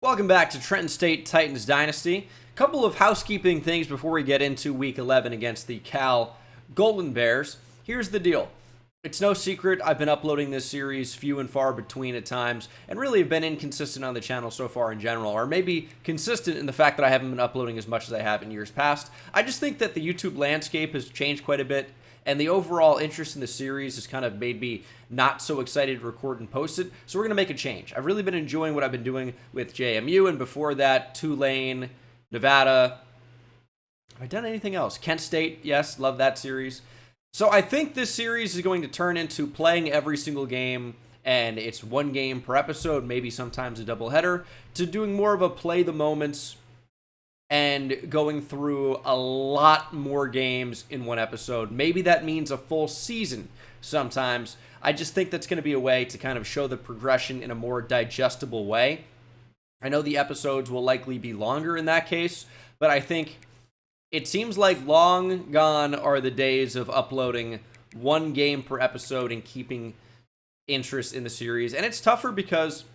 Welcome back to Trenton State Titans Dynasty. Couple of housekeeping things before we get into Week 11 against the Cal Golden Bears. Here's the deal. It's no secret I've been uploading this series few and far between at times, and really have been inconsistent on the channel so far in general, or maybe consistent in the fact that I haven't been uploading as much as I have in years past. I just think that the YouTube landscape has changed quite a bit, and the overall interest in the series has kind of made me not so excited to record and post it, so we're going to make a change. I've really been enjoying what I've been doing with JMU, and before that, Tulane, Nevada. Have I done anything else? Kent State, yes, love that series. So I think this series is going to turn into playing every single game, and it's one game per episode, maybe sometimes a doubleheader, to doing more of a play the moments and going through a lot more games in one episode. Maybe that means a full season sometimes. I just think that's going to be a way to kind of show the progression in a more digestible way. I know the episodes will likely be longer in that case, but I think it seems like long gone are the days of uploading one game per episode and keeping interest in the series. And it's tougher because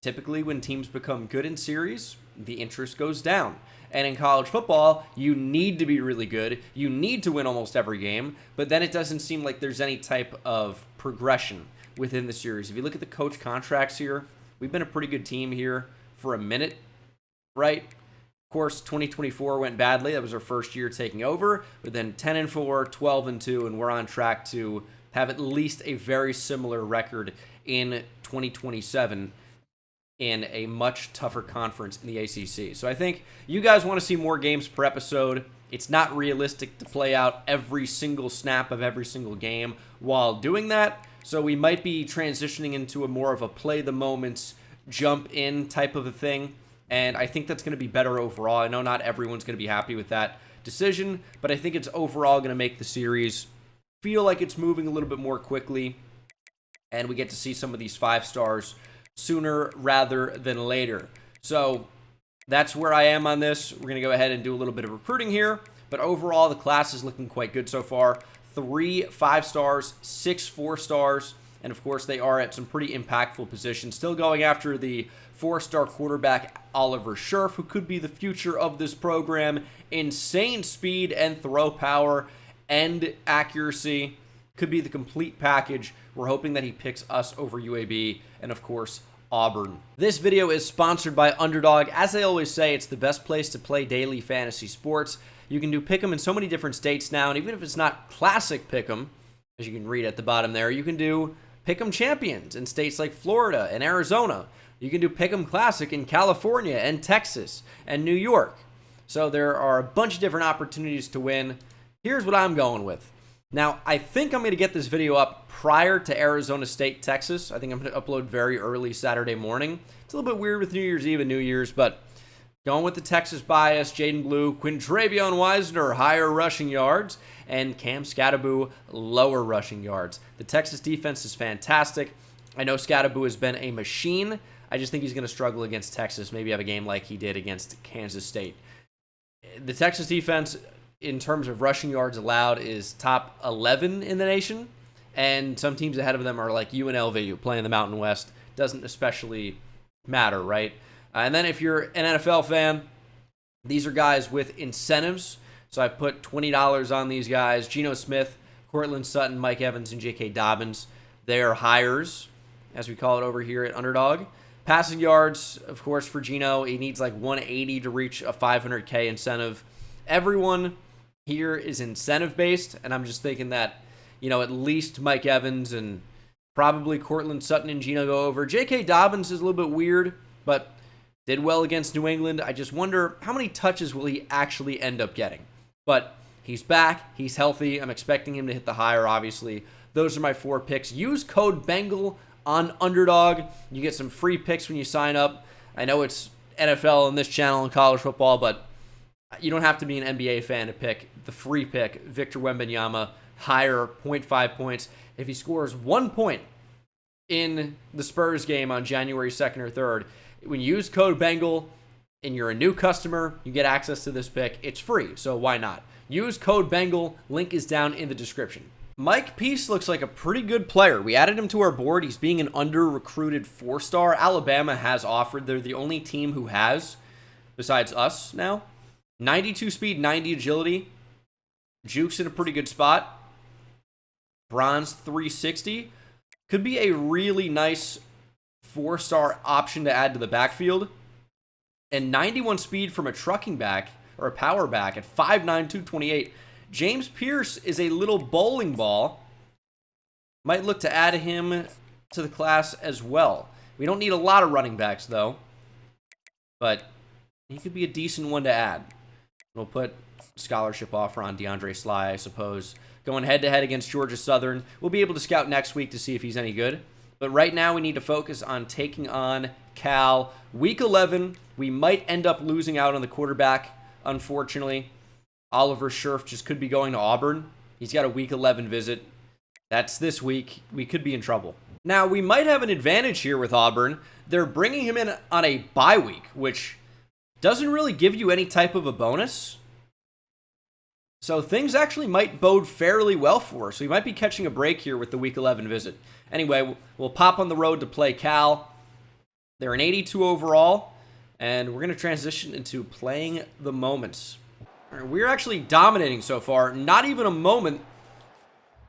typically when teams become good in series, the interest goes down. And in college football, you need to be really good. You need to win almost every game, but then it doesn't seem like there's any type of progression within the series. If you look at the coach contracts here, we've been a pretty good team here for a minute, right? Of course, 2024 went badly. That was our first year taking over, but then 10-4, 12-2, and we're on track to have at least a very similar record in 2027 in a much tougher conference in the ACC. So I think you guys want to see more games per episode. It's not realistic to play out every single snap of every single game while doing that. So we might be transitioning into a more of a play the moments, jump in type of a thing. And I think that's going to be better overall. I know not everyone's going to be happy with that decision, but I think it's overall going to make the series feel like it's moving a little bit more quickly. And we get to see some of these 5 stars sooner rather than later. So that's where I am on this. We're going to go ahead and do a little bit of recruiting here. But overall, the class is looking quite good so far. 3 5 stars, 6 4 stars. And of course, they are at some pretty impactful positions. Still going after the 4-star quarterback, Oliver Scherf, who could be the future of this program. Insane speed and throw power and accuracy. Could be the complete package. We're hoping that he picks us over UAB and, of course, Auburn. This video is sponsored by Underdog. As I always say, it's the best place to play daily fantasy sports. You can do Pick'em in so many different states now, and even if it's not classic Pick'em, as you can read at the bottom there, you can do Pick'em Champions in states like Florida and Arizona. You can do Pick'em Classic in California and Texas and New York. So there are a bunch of different opportunities to win. Here's what I'm going with. Now, I think I'm going to get this video up prior to Arizona State, Texas. I think I'm going to upload very early Saturday morning. It's a little bit weird with New Year's Eve and New Year's, but going with the Texas bias, Jaden Blue, Quintravion Wisner, higher rushing yards, and Cam Skattebo, lower rushing yards. The Texas defense is fantastic. I know Skattebo has been a machine. I just think he's going to struggle against Texas, maybe have a game like he did against Kansas State. The Texas defense, in terms of rushing yards allowed, is top 11 in the nation, and some teams ahead of them are like UNLV, playing the Mountain West. Doesn't especially matter, right? And then if you're an NFL fan, these are guys with incentives. So I put $20 on these guys. Geno Smith, Cortland Sutton, Mike Evans, and J.K. Dobbins. They are hires, as we call it over here at Underdog. Passing yards, of course, for Geno, he needs like 180 to reach a 500K incentive. Everyone here is incentive-based, and I'm just thinking that, you know, at least Mike Evans and probably Cortland Sutton and Geno go over. J.K. Dobbins is a little bit weird, but did well against New England. I just wonder how many touches will he actually end up getting. But he's back. He's healthy. I'm expecting him to hit the higher, obviously. Those are my 4 picks. Use code BENGAL on Underdog. You get some free picks when you sign up. I know it's NFL on this channel and college football, but you don't have to be an NBA fan to pick the free pick, Victor Wembanyama, higher 0.5 points. If he scores 1 point in the Spurs game on January 2nd or 3rd, when you use code BENGAL and you're a new customer, you get access to this pick. It's free, so why not? Use code BENGAL. Link is down in the description. Mike Peace looks like a pretty good player. We added him to our board. He's being an under-recruited 4-star. Alabama has offered. They're the only team who has, besides us now. 92 speed, 90 agility. Juke's in a pretty good spot. Bronze 360. Could be a really nice 4-star option to add to the backfield. And 91 speed from a trucking back, or a power back, at 5'9", 228. James Pierce is a little bowling ball. Might look to add him to the class as well. We don't need a lot of running backs, though. But he could be a decent one to add. We'll put scholarship offer on DeAndre Sly, I suppose. Going head-to-head against Georgia Southern. We'll be able to scout next week to see if he's any good. But right now, we need to focus on taking on Cal. Week 11, we might end up losing out on the quarterback, unfortunately. Oliver Scherf just could be going to Auburn. He's got a Week 11 visit. That's this week. We could be in trouble. Now, we might have an advantage here with Auburn. They're bringing him in on a bye week, which doesn't really give you any type of a bonus. So things actually might bode fairly well for us. We might be catching a break here with the Week 11 visit. Anyway, we'll pop on the road to play Cal. They're an 82 overall, and we're going to transition into playing the moments. We're actually dominating so far. Not even a moment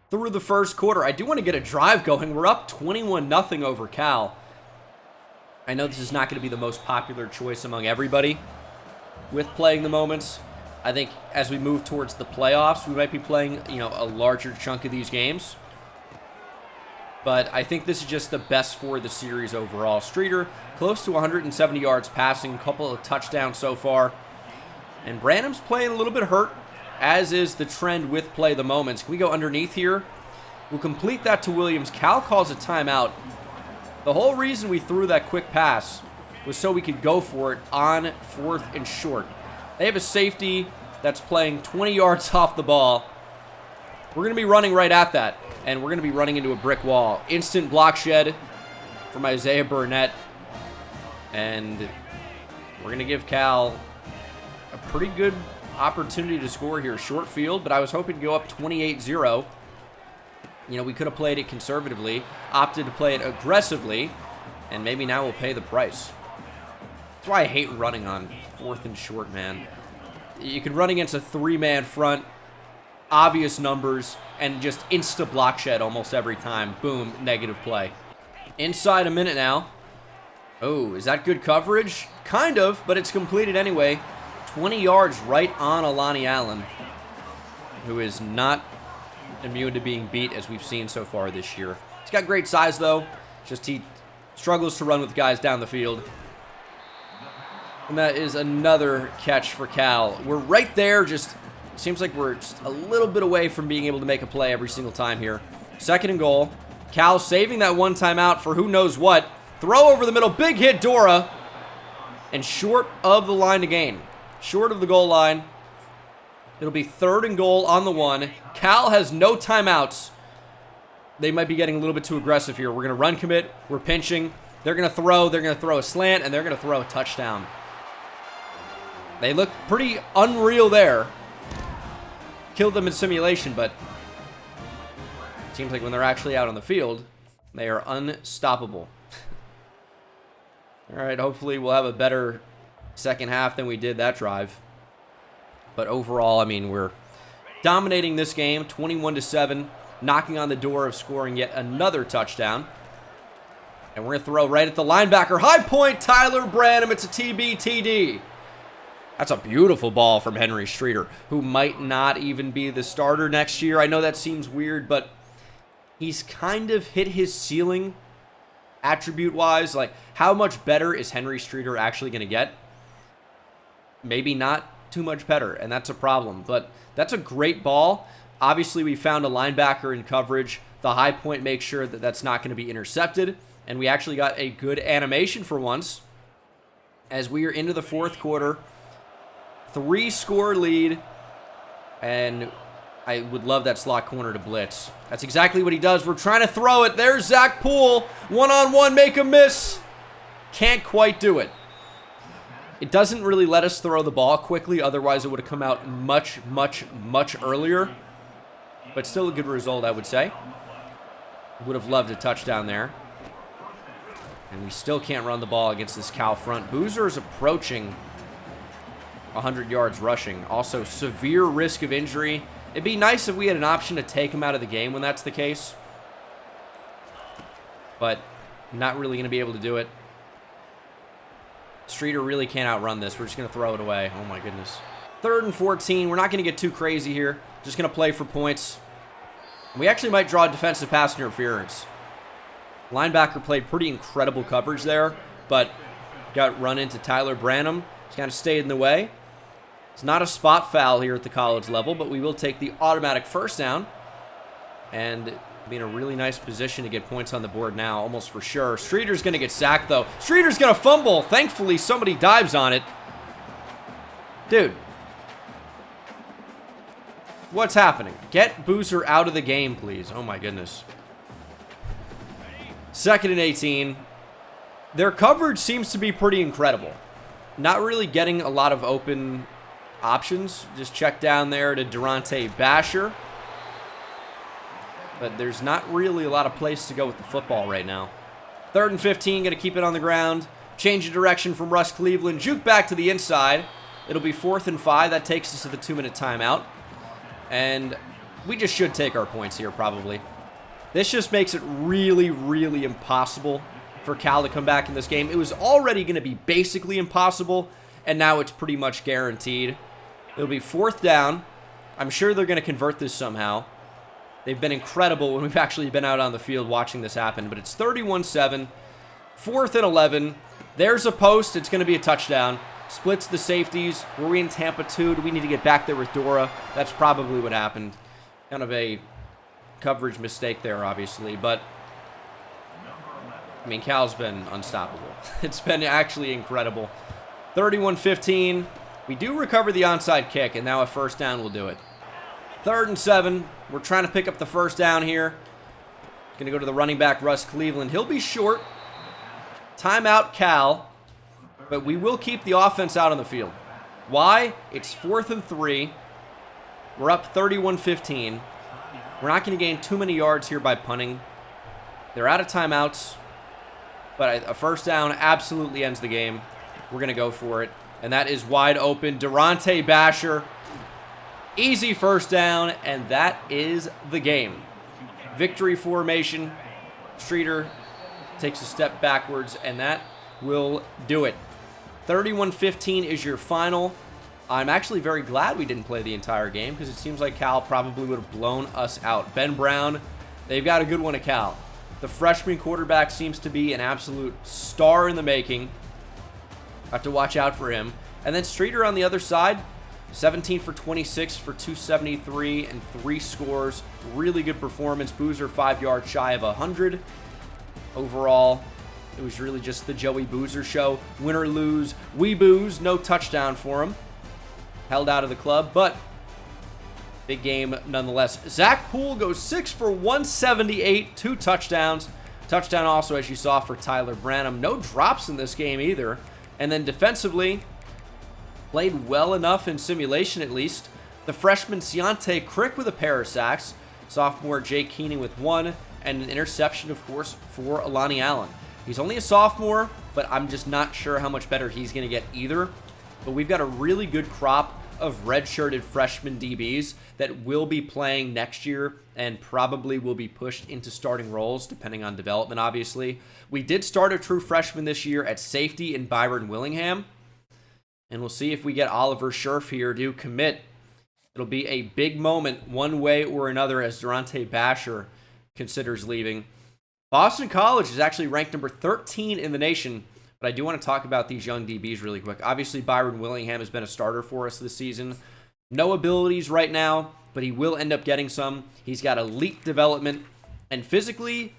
through the first quarter. I do want to get a drive going. We're up 21-0 over Cal. I know this is not going to be the most popular choice among everybody with playing the moments. I think as we move towards the playoffs, we might be playing, a larger chunk of these games. But I think this is just the best for the series overall. Streeter, close to 170 yards passing, a couple of touchdowns so far. And Branham's playing a little bit hurt, as is the trend with play the moments. Can we go underneath here? We'll complete that to Williams. Cal calls a timeout. The whole reason we threw that quick pass was so we could go for it on 4th and short. They have a safety that's playing 20 yards off the ball. We're going to be running right at that, and we're going to be running into a brick wall. Instant block shed from Isaiah Burnett, and we're going to give Cal a pretty good opportunity to score here. Short field, but I was hoping to go up 28-0. We could have played it conservatively, opted to play it aggressively, and maybe now we'll pay the price. That's why I hate running on 4th and short, man. You can run against a 3-man front, obvious numbers, and just insta block shed almost every time. Boom, negative play. Inside a minute now. Oh, is that good coverage? Kind of, but it's completed anyway. 20 yards right on Alani Allen, who is not immune to being beat as we've seen so far this year. He's got great size, though. Just he struggles to run with guys down the field. And that is another catch for Cal. We're right there, just seems like we're just a little bit away from being able to make a play every single time here. 2nd and goal. Cal saving that one timeout for who knows what. Throw over the middle, big hit Dora. And short of the line to gain. Short of the goal line. It'll be 3rd and goal on the 1. Cal has no timeouts. They might be getting a little bit too aggressive here. We're going to run commit. We're pinching. They're going to throw a slant, and they're going to throw a touchdown. They look pretty unreal there. Killed them in simulation, but it seems like when they're actually out on the field, they are unstoppable. All right, hopefully we'll have a better second half than we did that drive. But overall, we're dominating this game, 21-7, knocking on the door of scoring yet another touchdown. And we're going to throw right at the linebacker. High point, Tyler Branham. It's a TD. That's a beautiful ball from Henry Streeter, who might not even be the starter next year. I know that seems weird, but he's kind of hit his ceiling attribute-wise. Like, how much better is Henry Streeter actually going to get? Maybe not too much better, and that's a problem. But that's a great ball. Obviously, we found a linebacker in coverage. The high point makes sure that that's not going to be intercepted, and we actually got a good animation for once as we are into the 4th quarter. 3-score lead, and I would love that slot corner to blitz. That's exactly what he does. We're trying to throw it. There's Zach Poole. One-on-one, make a miss. Can't quite do it. It doesn't really let us throw the ball quickly. Otherwise, it would have come out much, much, much earlier. but still a good result, I would say. Would have loved a touchdown there. And we still can't run the ball against this Cal front. Boozer is approaching 100 yards rushing. Also, severe risk of injury. It'd be nice if we had an option to take him out of the game when that's the case. But not really going to be able to do it. Streeter really can't outrun this. We're just going to throw it away. Oh, my goodness. 3rd and 14. We're not going to get too crazy here. Just going to play for points. We actually might draw defensive pass interference. Linebacker played pretty incredible coverage there, but got run into Tyler Branham. He's kind of stayed in the way. It's not a spot foul here at the college level, but we will take the automatic first down. And be in a really nice position to get points on the board now, almost for sure. Streeter's going to get sacked, though. Streeter's going to fumble. Thankfully, somebody dives on it. Dude. What's happening? Get Boozer out of the game, please. Oh, my goodness. 2nd and 18. Their coverage seems to be pretty incredible. Not really getting a lot of open options. Just check down there to Durante Basher. But there's not really a lot of place to go with the football right now. 3rd and 15, going to keep it on the ground. Change of direction from Russ Cleveland. Juke back to the inside. It'll be 4th and 5. That takes us to the 2-minute timeout. And we just should take our points here, probably. This just makes it really, really impossible for Cal to come back in this game. It was already going to be basically impossible, and now it's pretty much guaranteed. It'll be 4th down. I'm sure they're going to convert this somehow. They've been incredible when we've actually been out on the field watching this happen, but it's 31-7, 4th and 11. There's a post. It's going to be a touchdown. Splits the safeties. Were we in Tampa 2? Do we need to get back there with Dora? That's probably what happened. Kind of a coverage mistake there, obviously, but I mean, Cal's been unstoppable. It's been actually incredible. 31-15. We do recover the onside kick, and now a first down will do it. 3rd and 7. We're trying to pick up the first down here. Going to go to the running back, Russ Cleveland. He'll be short. Timeout, Cal. But we will keep the offense out on the field. Why? It's 4th and 3. We're up 31-15. We're not going to gain too many yards here by punting. They're out of timeouts. But a first down absolutely ends the game. We're going to go for it. And that is wide open. Durante Basher. Easy first down. And that is the game. Victory formation. Streeter takes a step backwards. And that will do it. 31-15 is your final. I'm actually very glad we didn't play the entire game because it seems like Cal probably would have blown us out. Ben Brown, they've got a good one at Cal. The freshman quarterback seems to be an absolute star in the making. Have to watch out for him. And then Streeter on the other side, 17 for 26 for 273 and 3 scores. Really good performance. Boozer 5 yards shy of 100. Overall, it was really just the Joey Boozer show. Win or lose, we booze. No touchdown for him. Held out of the club, but big game nonetheless. Zach Poole goes 6 for 178, 2 touchdowns. Touchdown also, as you saw, for Tyler Branham. No drops in this game either. And then defensively, played well enough in simulation at least. The freshman Ciante Crick with a pair of sacks. Sophomore Jake Keening with 1. And an interception, of course, for Alani Allen. He's only a sophomore, but I'm just not sure how much better he's going to get either. But we've got a really good crop of redshirted freshman DBs that will be playing next year and probably will be pushed into starting roles, depending on development, obviously. We did start a true freshman this year at safety in Byron Willingham. And we'll see if we get Oliver Scherf here to commit. It'll be a big moment one way or another as Durante Basher considers leaving. Boston College is actually ranked number 13 in the nation, but I do want to talk about these young DBs really quick. Obviously, Byron Willingham has been a starter for us this season. No abilities right now, but he will end up getting some. He's got elite development, and physically,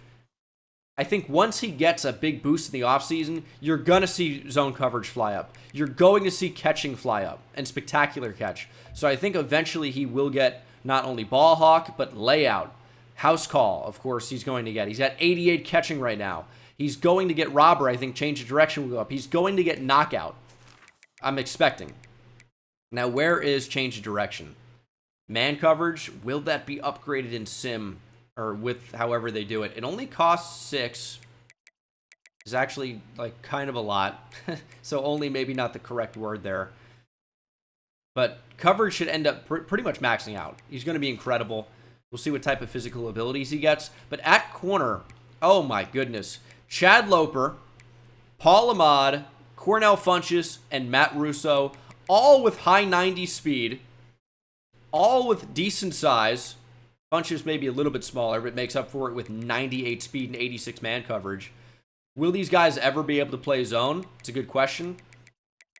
I think once he gets a big boost in the offseason, you're going to see zone coverage fly up. You're going to see catching fly up, and spectacular catch. So I think eventually he will get not only ball hawk, but layout. House call, of course, he's going to get. He's got 88 catching right now. He's going to get robber. I think change of direction will go up. He's going to get knockout. I'm expecting. Now, where is change of direction? Man coverage, will that be upgraded in Sim, or with however they do it? It only costs 6. It's actually, like, kind of a lot. So only maybe not the correct word there. But coverage should end up pretty much maxing out. He's going to be incredible. We'll see what type of physical abilities he gets. But at corner, oh my goodness. Chad Loper, Paul Ahmad, Cornell Funchess, and Matt Russo, all with high 90 speed, all with decent size. Funchess may be a little bit smaller, but makes up for it with 98 speed and 86 man coverage. Will these guys ever be able to play zone? It's a good question.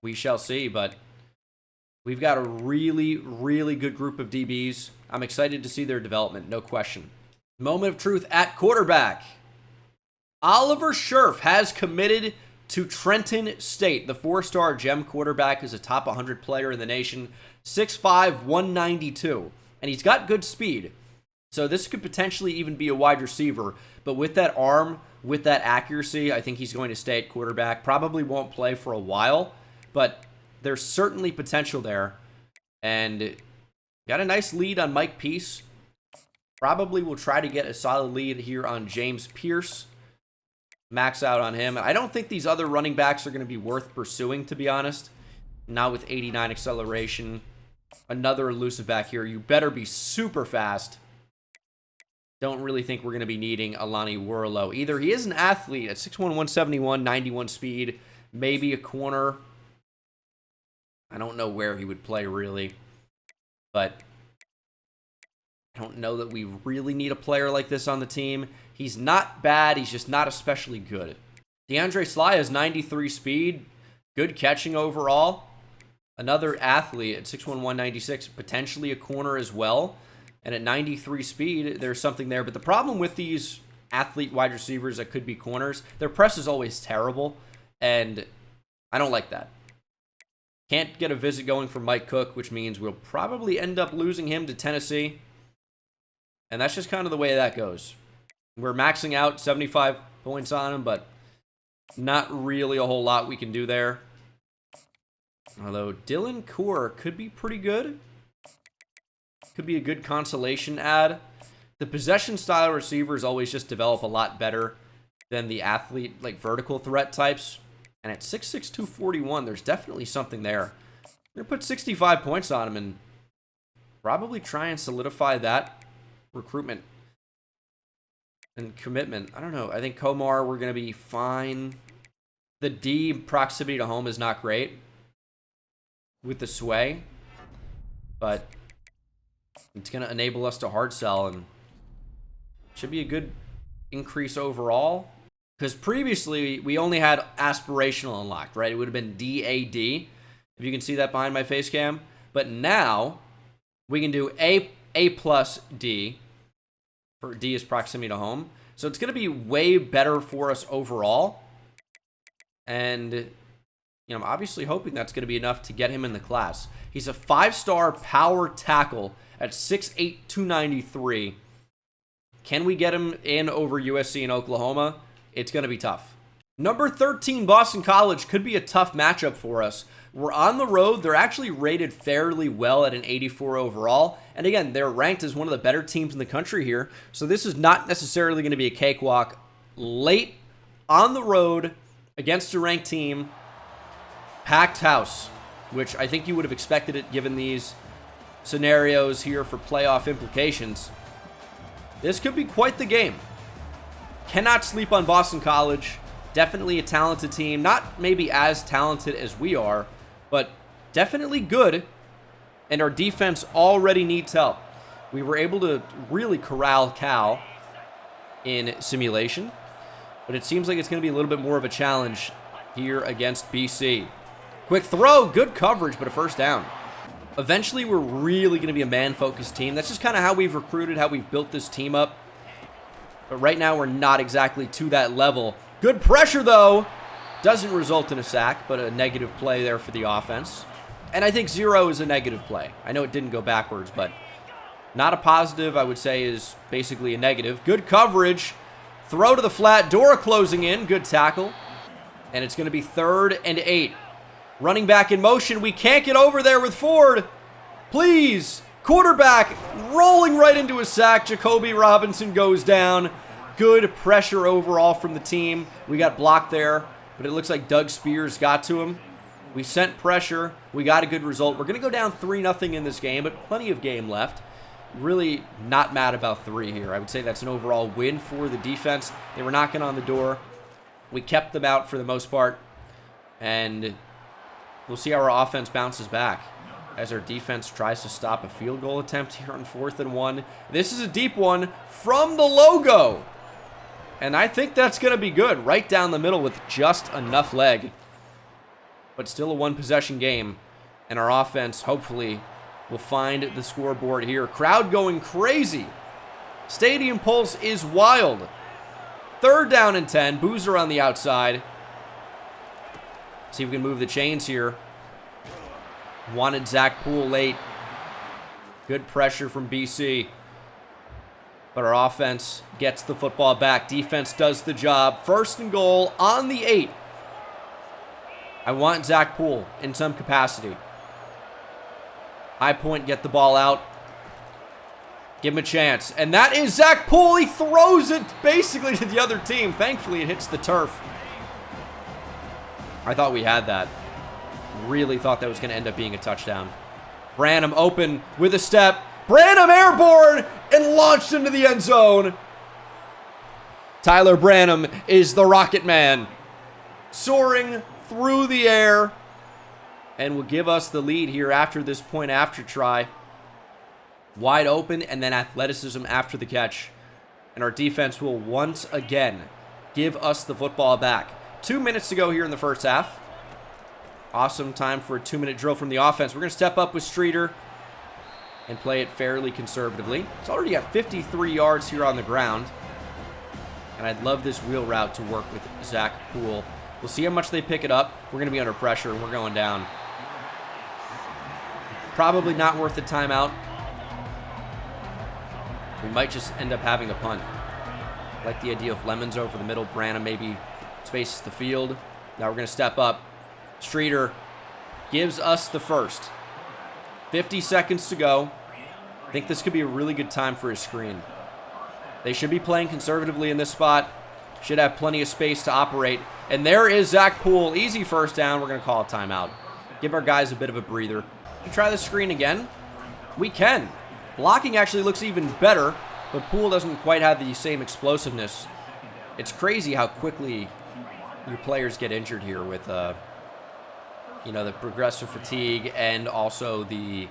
We shall see, but we've got a really, really good group of DBs. I'm excited to see their development, no question. Moment of truth at quarterback. Oliver Scherf has committed to Trenton State. The 4-star gem quarterback is a top 100 player in the nation, 6'5", 192. And he's got good speed. So this could potentially even be a wide receiver. But with that arm, with that accuracy, I think he's going to stay at quarterback. Probably won't play for a while, but there's certainly potential there. And got a nice lead on Mike Peace. Probably will try to get a solid lead here on James Pierce. Max out on him. I don't think these other running backs are going to be worth pursuing, to be honest. Not with 89 acceleration. Another elusive back here. You better be super fast. Don't really think we're going to be needing Alani Warlow either. He is an athlete at 6'1", 171, 91 speed. Maybe a corner. I don't know where he would play, really. But I don't know that we really need a player like this on the team. He's not bad. He's just not especially good. DeAndre Sly has 93 speed. Good catching overall. Another athlete at 6'1", 196. Potentially a corner as well. And at 93 speed, there's something there. But the problem with these athlete wide receivers that could be corners, their press is always terrible. And I don't like that. Can't get a visit going from Mike Cook, which means we'll probably end up losing him to Tennessee. And that's just kind of the way that goes. We're maxing out 75 points on him, but not really a whole lot we can do there. Although Dylan Core could be pretty good. Could be a good consolation ad. The possession style receivers always just develop a lot better than the athlete, like vertical threat types. And at 6'6", 241, there's definitely something there. We're going to put 65 points on him and probably try and solidify that recruitment and commitment. I don't know. I think Komar, we're going to be fine. The D proximity to home is not great with the sway, but it's going to enable us to hard sell and should be a good increase overall. Because previously, we only had aspirational unlocked, right? It would have been DAD, if you can see that behind my face cam. But now, we can do A plus D, for D is proximity to home. So it's going to be way better for us overall. And, you know, I'm obviously hoping that's going to be enough to get him in the class. He's a 5-star power tackle at 6'8", 293. Can we get him in over USC and Oklahoma? It's going to be tough. Number 13, Boston College, could be a tough matchup for us. We're on the road. They're actually rated fairly well at an 84 overall. And again, they're ranked as one of the better teams in the country here. So this is not necessarily going to be a cakewalk. Late on the road against a ranked team, packed house, which I think you would have expected it given these scenarios here for playoff implications. This could be quite the game. Cannot sleep on Boston College. Definitely a talented team. Not maybe as talented as we are, but definitely good. And our defense already needs help. We were able to really corral Cal in simulation, but it seems like it's going to be a little bit more of a challenge here against BC. Quick throw, good coverage, but a first down. Eventually, we're really going to be a man-focused team. That's just kind of how we've recruited, how we've built this team up. But right now, we're not exactly to that level. Good pressure, though. Doesn't result in a sack, but a negative play there for the offense. And I think 0 is a negative play. I know it didn't go backwards, but not a positive, I would say, is basically a negative. Good coverage. Throw to the flat. Dora closing in. Good tackle. And it's going to be 3rd and 8. Running back in motion. We can't get over there with Ford. Please. Quarterback rolling right into a sack. Jacoby Robinson goes down. Good pressure overall from the team. We got blocked there, but it looks like Doug Spears got to him. We sent pressure. We got a good result. We're going to go down 3-0 in this game, but plenty of game left. Really not mad about 3 here. I would say that's an overall win for the defense. They were knocking on the door. We kept them out for the most part, and we'll see how our offense bounces back as our defense tries to stop a field goal attempt here on 4th and 1. This is a deep one from the logo. And I think that's going to be good. Right down the middle with just enough leg. But still a 1-possession game. And our offense, hopefully, will find the scoreboard here. Crowd going crazy. Stadium pulse is wild. 3rd down and 10. Boozer on the outside. See if we can move the chains here. Wanted Zach Poole late. Good pressure from BC. But our offense gets the football back. Defense does the job. 1st and goal on the 8. I want Zach Poole in some capacity. High point, get the ball out. Give him a chance. And that is Zach Poole. He throws it basically to the other team. Thankfully, it hits the turf. I thought we had that. Really thought that was going to end up being a touchdown. Branham open with a step. Branham airborne and launched into the end zone. Tyler Branham is the Rocket Man. Soaring through the air. And will give us the lead here after this point after try. Wide open and then athleticism after the catch. And our defense will once again give us the football back. 2 minutes to go here in the first half. Awesome time for a 2-minute drill from the offense. We're going to step up with Streeter and play it fairly conservatively. It's already got 53 yards here on the ground. And I'd love this wheel route to work with Zach Poole. We'll see how much they pick it up. We're going to be under pressure, and we're going down. Probably not worth the timeout. We might just end up having a punt. I like the idea of Lemons over the middle. Branham maybe spaces the field. Now we're going to step up. Streeter gives us the first. 50 seconds to go. I think this could be a really good time for a screen. They should be playing conservatively in this spot. Should have plenty of space to operate. And there is Zach Poole. Easy 1st down. We're going to call a timeout. Give our guys a bit of a breather. Can we try the screen again? We can. Blocking actually looks even better, but Poole doesn't quite have the same explosiveness. It's crazy how quickly your players get injured here with, the progressive fatigue and also the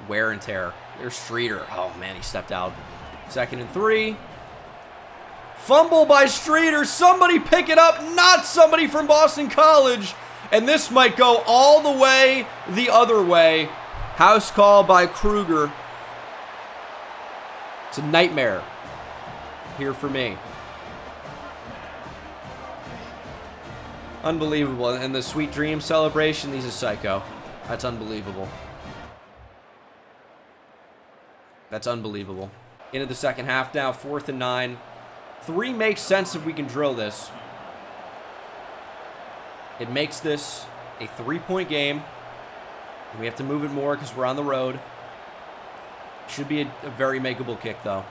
wear and tear. There's Streeter. Oh, man, he stepped out. 2nd and 3. Fumble by Streeter. Somebody pick it up. Not somebody from Boston College. And this might go all the way the other way. House call by Kruger. It's a nightmare here for me. Unbelievable. And the Sweet Dream celebration, he's a psycho. That's unbelievable. That's unbelievable. Into the second half now, 4th and 9. 3 makes sense if we can drill this. It makes this a 3-point game. We have to move it more because we're on the road. Should be a very makeable kick, though.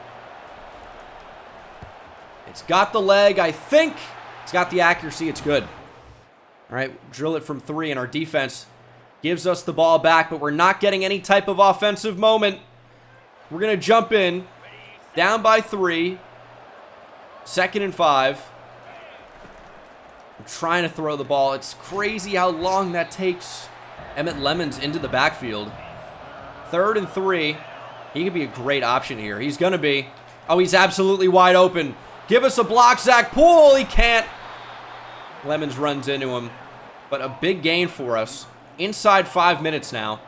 It's got the leg, I think. It's got the accuracy. It's good. All right, drill it from 3, and our defense gives us the ball back, but we're not getting any type of offensive moment. We're going to jump in. Down by 3. 2nd and 5. I'm trying to throw the ball. It's crazy how long that takes. Emmett Lemons into the backfield. 3rd and 3. He could be a great option here. He's going to be. Oh, he's absolutely wide open. Give us a block, Zach Poole. He can't. Lemons runs into him. But a big gain for us. Inside 5 minutes now.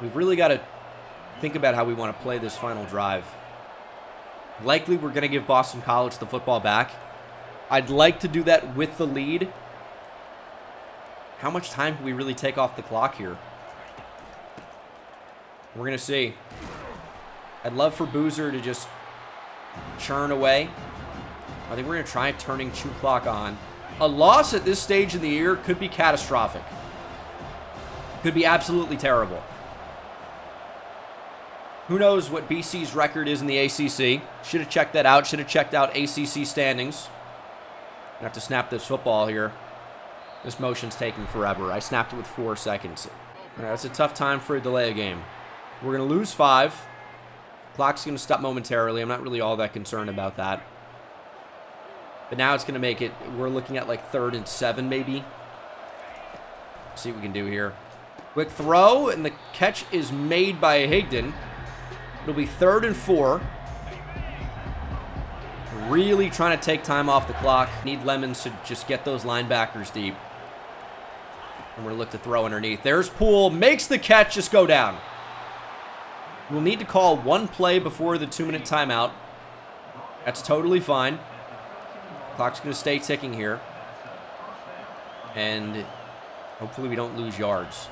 We've really got to think about how we want to play this final drive. Likely we're going to give Boston College the football back. I'd like to do that with the lead. How much time can we really take off the clock here? We're going to see. I'd love for Boozer to just churn away. I think we're going to try turning chew clock on. A loss at this stage in the year could be catastrophic. Could be absolutely terrible. Who knows what BC's record is in the ACC? Should have checked that out. Should have checked out ACC standings. I have to snap this football here. This motion's taking forever. I snapped it with 4 seconds. All right, that's a tough time for a delay a game. We're going to lose 5. Clock's going to stop momentarily. I'm not really all that concerned about that. But now it's going to make it, we're looking at like 3rd and 7 maybe. See what we can do here. Quick throw, and the catch is made by Higdon. It'll be 3rd and 4. Really trying to take time off the clock. Need Lemons to just get those linebackers deep. And we're going to look to throw underneath. There's Poole. Makes the catch. Just go down. We'll need to call 1 play before the 2-minute timeout. That's totally fine. Clock's going to stay ticking here. And hopefully we don't lose yards.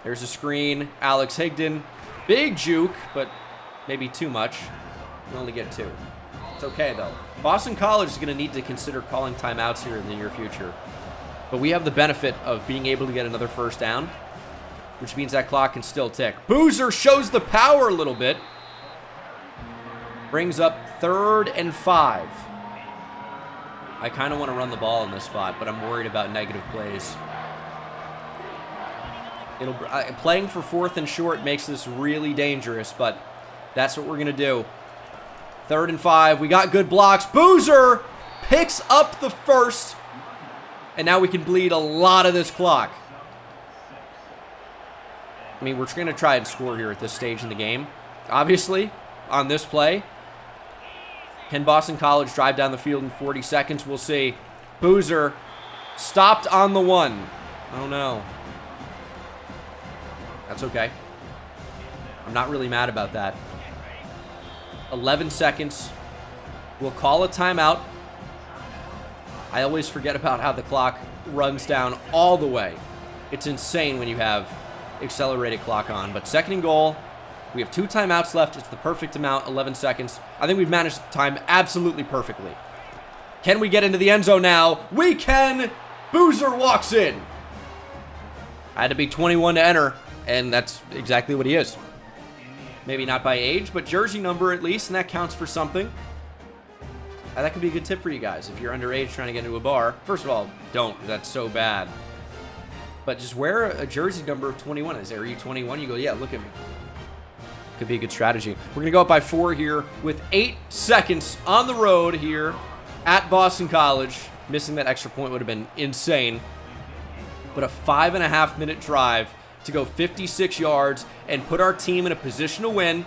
There's a screen. Alex Higdon. Big juke, but maybe too much. We only get 2. It's okay, though. Boston College is going to need to consider calling timeouts here in the near future. But we have the benefit of being able to get another first down, which means that clock can still tick. Boozer shows the power a little bit. Brings up 3rd and 5. I kind of want to run the ball in this spot, but I'm worried about negative plays. Playing for 4th and short makes this really dangerous, but that's what we're going to do. 3rd and 5. We got good blocks. Boozer picks up the first, and now we can bleed a lot of this clock. I mean, we're going to try and score here at this stage in the game. Obviously, on this play, can Boston College drive down the field in 40 seconds? We'll see. Boozer stopped on the 1. Oh, no. That's okay. I'm not really mad about that. 11 seconds. We'll call a timeout. I always forget about how the clock runs down all the way. It's insane when you have accelerated clock on. But 2nd and goal. We have 2 timeouts left. It's the perfect amount, 11 seconds. I think we've managed the time absolutely perfectly. Can we get into the end zone now? We can! Boozer walks in. I had to be 21 to enter, and that's exactly what he is. Maybe not by age, but jersey number at least, and that counts for something. That could be a good tip for you guys if you're underage trying to get into a bar. First of all, don't. That's so bad. But just wear a jersey number of 21. Are you 21? You go, yeah, look at me. Could be a good strategy. We're going to go up by 4 here with 8 seconds on the road here at Boston College. Missing that extra point would have been insane. But a 5.5-minute drive to go 56 yards and put our team in a position to win.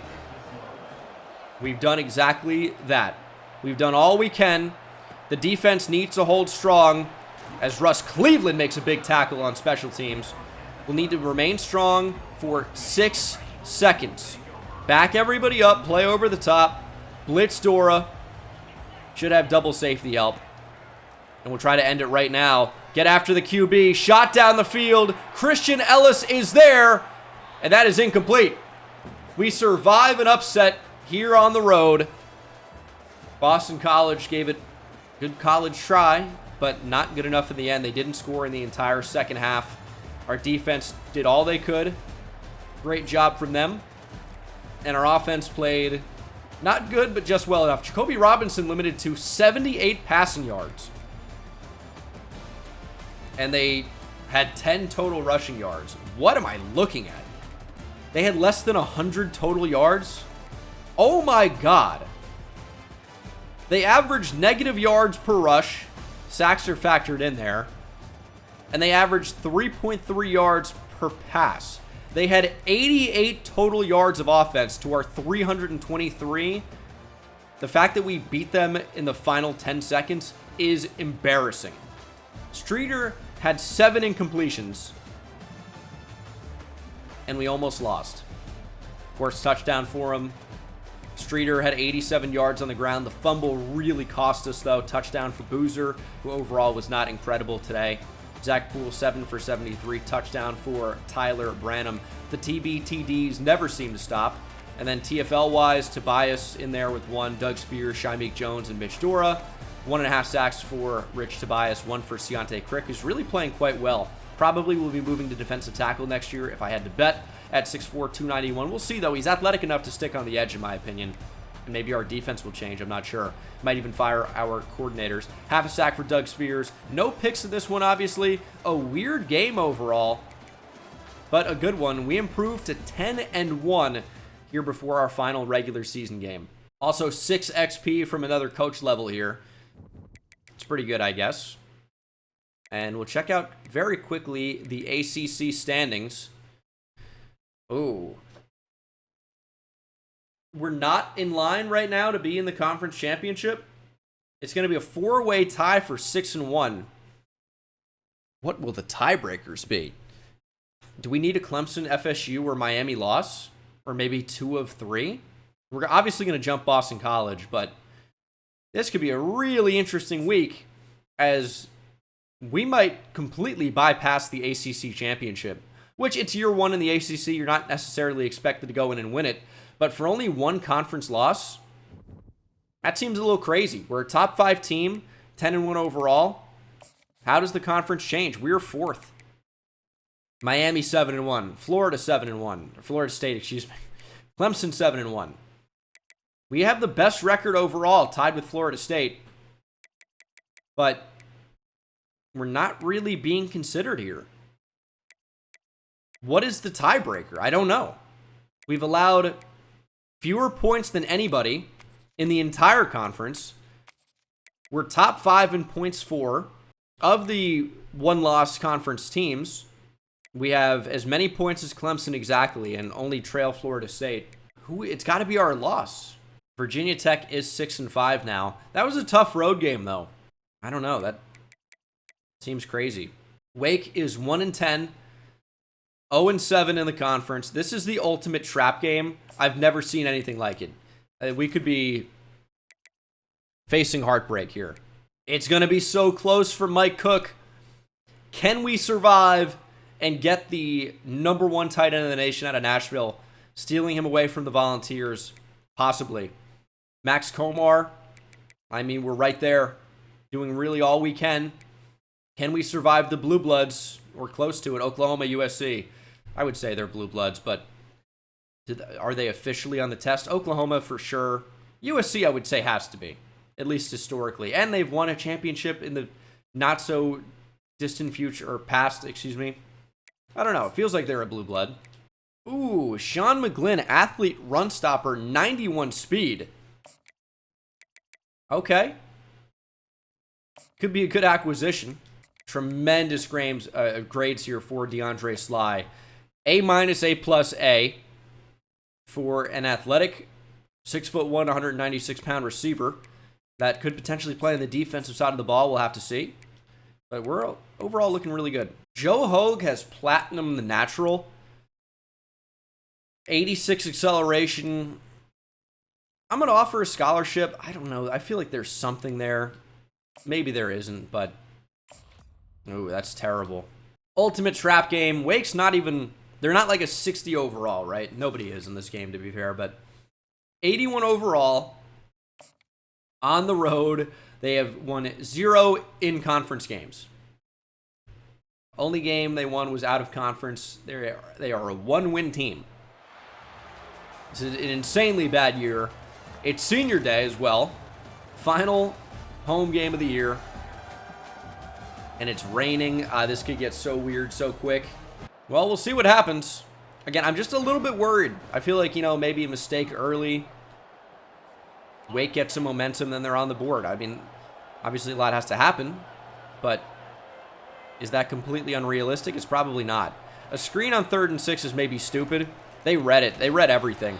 We've done exactly that. We've done all we can. The defense needs to hold strong as Russ Cleveland makes a big tackle on special teams. We'll need to remain strong for 6 seconds. Back everybody up, play over the top, blitz Dora. Should have double safety help. And we'll try to end it right now. Get after the QB, shot down the field. Christian Ellis is there, and that is incomplete. We survive an upset here on the road. Boston College gave it a good college try, but not good enough in the end. They didn't score in the entire second half. Our defense did all they could. Great job from them. And our offense played not good, but just well enough. Jacoby Robinson limited to 78 passing yards. And they had 10 total rushing yards. What am I looking at? They had less than 100 total yards? Oh my God. They averaged negative yards per rush. Sacks are factored in there. And they averaged 3.3 yards per pass. They had 88 total yards of offense to our 323. The fact that we beat them in the final 10 seconds is embarrassing. Streeter had 7 incompletions, and we almost lost. Of course, touchdown for him. Streeter had 87 yards on the ground. The fumble really cost us, though. Touchdown for Boozer, who overall was not incredible today. Zach Poole, 7 for 73. Touchdown for Tyler Branham. The TBTDs never seem to stop. And then TFL-wise, Tobias in there with 1. Doug Spears, Shymeek Jones, and Mitch Dora. 1.5 sacks for Rich Tobias. 1 for Ciante Crick, who's really playing quite well. Probably will be moving to defensive tackle next year if I had to bet. at 6'4", 291. We'll see, though. He's athletic enough to stick on the edge, in my opinion. And maybe our defense will change. I'm not sure. Might even fire our coordinators. Half a sack for Doug Spears. No picks in this one, obviously. A weird game overall, but a good one. We improved to 10-1 here before our final regular season game. Also, 6 XP from another coach level here. It's pretty good, I guess. And we'll check out very quickly the ACC standings. Ooh. We're not in line right now to be in the conference championship. It's going to be a 4-way tie for 6-1. What will the tiebreakers be? Do we need a Clemson, FSU, or Miami loss? Or maybe 2 of 3? We're obviously going to jump Boston College, but this could be a really interesting week, as we might completely bypass the ACC championship, which it's year 1 in the ACC. You're not necessarily expected to go in and win it, but for only 1 conference loss, that seems a little crazy. We're a top 5 team, 10-1 overall. How does the conference change? We're 4th. Miami 7-1, Florida 7-1, Florida State, excuse me. Clemson 7-1. We have the best record overall, tied with Florida State, but we're not really being considered here. What is the tiebreaker? I don't know. We've allowed fewer points than anybody in the entire conference. We're top 5 in points for. Of the 1-loss conference teams, we have as many points as Clemson exactly and only trail Florida State. It's got to be our loss. Virginia Tech is 6-5 now. That was a tough road game, though. I don't know. That seems crazy. Wake is 1-10, 0-7 in the conference. This is the ultimate trap game. I've never seen anything like it. We could be facing heartbreak here. It's going to be so close for Mike Cook. Can we survive and get the #1 tight end in the nation out of Nashville, stealing him away from the Volunteers? Possibly. Max Komar, I mean, we're right there, doing really all we can. Can we survive the Blue Bloods? Or close to it. Oklahoma, USC. I would say they're Blue Bloods, but are they officially on the test? Oklahoma for sure. USC, I would say, has to be, at least historically. And they've won a championship in the not so distant future, or past, excuse me. I don't know. It feels like they're a Blue Blood. Ooh, Sean McGlynn, athlete, run stopper, 91 speed. Okay. Could be a good acquisition. Tremendous grades here for DeAndre Sly. A-, A+, for an athletic 6'1", 196-pound receiver that could potentially play on the defensive side of the ball. We'll have to see. But we're overall looking really good. Joe Hogue has platinum the natural. 86 acceleration. I'm going to offer a scholarship. I don't know. I feel like there's something there. Maybe there isn't, but... Ooh, that's terrible. Ultimate trap game. Wake's not even... They're not like a 60 overall, right? Nobody is in this game, to be fair, but 81 overall. On the road, they have won 0 in-conference games. Only game they won was out of conference. They are a 1-win team. This is an insanely bad year. It's senior day as well. Final home game of the year. And it's raining. This could get so weird so quick. Well, we'll see what happens. Again, I'm just a little bit worried. I feel like, maybe a mistake early. Wake gets some momentum, then they're on the board. I mean, obviously a lot has to happen. But is that completely unrealistic? It's probably not. A screen on 3rd and 6 is maybe stupid. They read it. They read everything.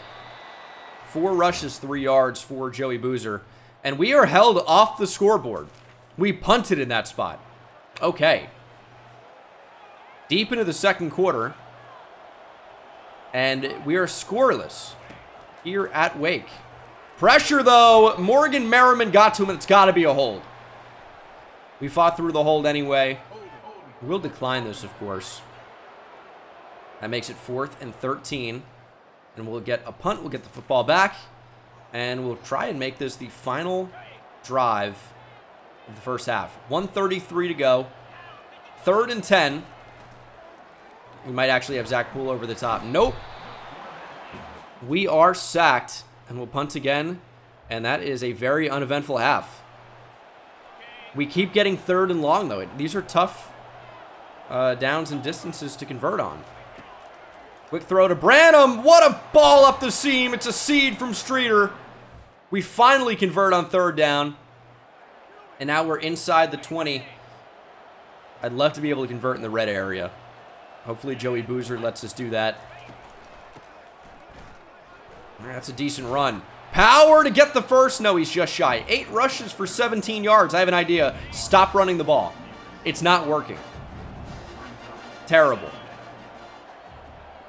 4 rushes, 3 yards for Joey Boozer. And we are held off the scoreboard. We punted in that spot. Okay. Deep into the second quarter. And we are scoreless here at Wake. Pressure, though. Morgan Merriman got to him, and it's got to be a hold. We fought through the hold anyway. We'll decline this, of course. That makes it 4th and 13. And we'll get a punt. We'll get the football back. And we'll try and make this the final drive of the first half. 1:33 to go. 3rd and 10. We might actually have Zach Poole over the top. Nope. We are sacked, and we'll punt again, and that is a very uneventful half. We keep getting 3rd and long, though. These are tough downs and distances to convert on. Quick throw to Branham. What a ball up the seam. It's a seed from Streeter. We finally convert on 3rd down, and now we're inside the 20. I'd love to be able to convert in the red area. Hopefully Joey Boozer lets us do that. All right, that's a decent run. Power to get the first. No, he's just shy. 8 rushes for 17 yards. I have an idea. Stop running the ball. It's not working. Terrible.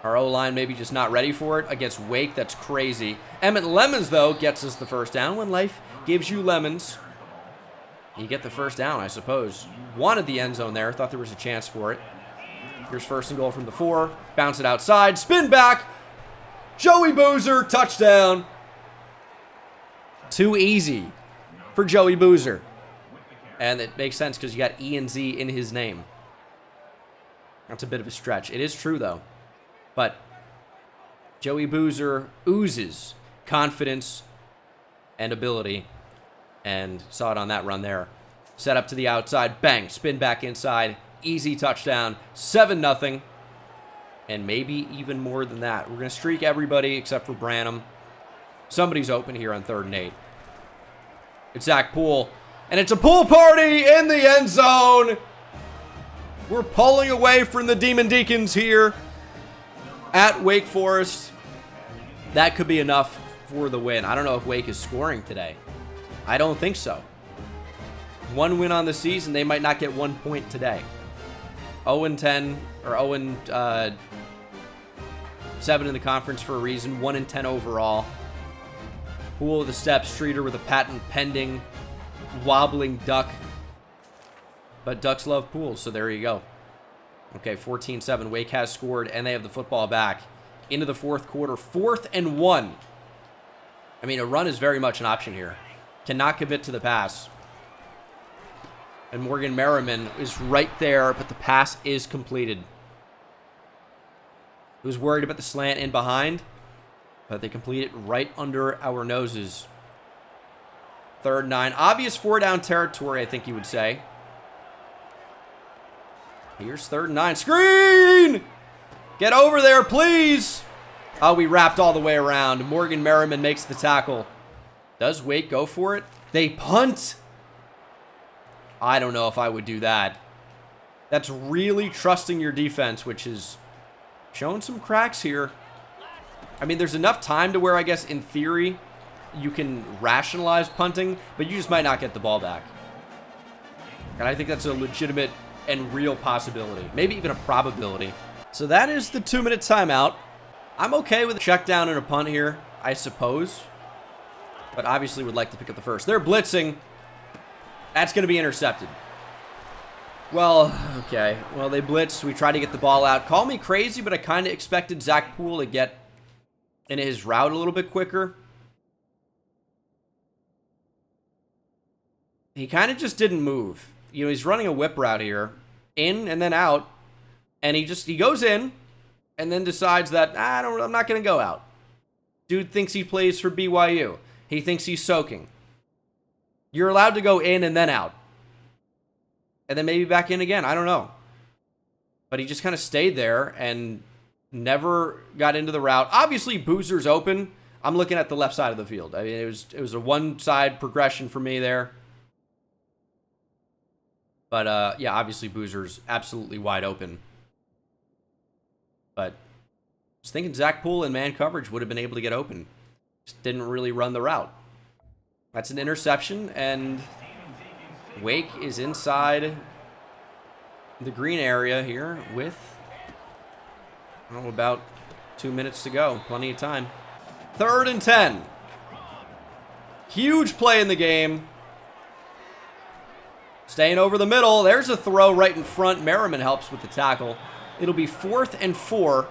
Our O-line maybe just not ready for it against Wake. That's crazy. Emmett Lemons, though, gets us the first down. When life gives you lemons, you get the first down, I suppose. Wanted the end zone there. Thought there was a chance for it. Here's 1st and goal from the 4. Bounce it outside. Spin back. Joey Boozer. Touchdown. Too easy for Joey Boozer. And it makes sense because you got E and Z in his name. That's a bit of a stretch. It is true, though. But Joey Boozer oozes confidence and ability. And saw it on that run there. Set up to the outside. Bang. Spin back inside. Easy touchdown. 7-0. And maybe even more than that. We're going to streak everybody except for Branham. Somebody's open here on 3rd and 8. It's Zach Poole. And it's a pool party in the end zone. We're pulling away from the Demon Deacons here at Wake Forest. That could be enough for the win. I don't know if Wake is scoring today. I don't think so. 1 win on the season. They might not get 1 point today. 0-10 or 0-7 in the conference for a reason. 1-10 overall. Poole with a step. Streeter with a patent pending. Wobbling duck. But ducks love pools, so there you go. Okay, 14-7. Wake has scored, and they have the football back into the 4th quarter. 4th and 1. I mean, a run is very much an option here. Cannot commit to the pass. And Morgan Merriman is right there, but the pass is completed. He was worried about the slant in behind, but they complete it right under our noses. 3rd and 9. Obvious 4-down territory, I think you would say. Here's 3rd and 9. Screen! Get over there, please! Oh, we wrapped all the way around. Morgan Merriman makes the tackle. Does Wake go for it? They punt! I don't know if I would do that. That's really trusting your defense, which is showing some cracks here. I mean, there's enough time to where, I guess, in theory, you can rationalize punting, but you just might not get the ball back. And I think that's a legitimate and real possibility. Maybe even a probability. So that is the 2-minute timeout. I'm okay with a check down and a punt here, I suppose. But obviously would like to pick up the first. They're blitzing. That's going to be intercepted. Well, okay. Well, they blitzed. We tried to get the ball out. Call me crazy, but I kind of expected Zach Poole to get in his route a little bit quicker. He kind of just didn't move. You know, he's running a whip route here. In and then out. And he goes in and then decides that, I'm not going to go out. Dude thinks he plays for BYU. He thinks he's soaking. You're allowed to go in and then out. And then maybe back in again. I don't know. But he just kind of stayed there and never got into the route. Obviously, Boozer's open. I'm looking at the left side of the field. I mean, it was a one-side progression for me there. But, yeah, obviously Boozer's absolutely wide open. But I was thinking Zach Poole in man coverage would have been able to get open. Just didn't really run the route. That's an interception, and Wake is inside the green area here with, about 2 minutes to go. Plenty of time. 3rd and 10. Huge play in the game. Staying over the middle. There's a throw right in front. Merriman helps with the tackle. It'll be 4th and 4.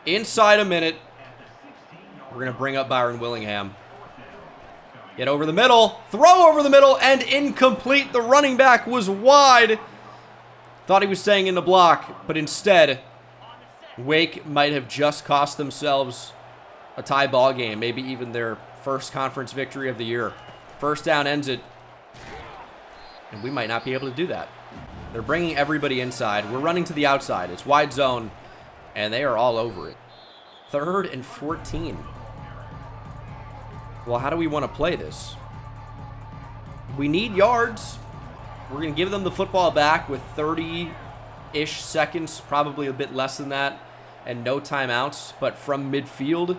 Inside a minute. We're going to bring up Byron Willingham. Get over the middle. Throw over the middle and incomplete. The running back was wide. Thought he was staying in the block, but instead, Wake might have just cost themselves a tie ball game, maybe even their first conference victory of the year. First down ends it, and we might not be able to do that. They're bringing everybody inside. We're running to the outside. It's wide zone, and they are all over it. 3rd and 14. Well, how do we want to play this? We need yards. We're going to give them the football back with 30-ish seconds, probably a bit less than that, and no timeouts. But from midfield,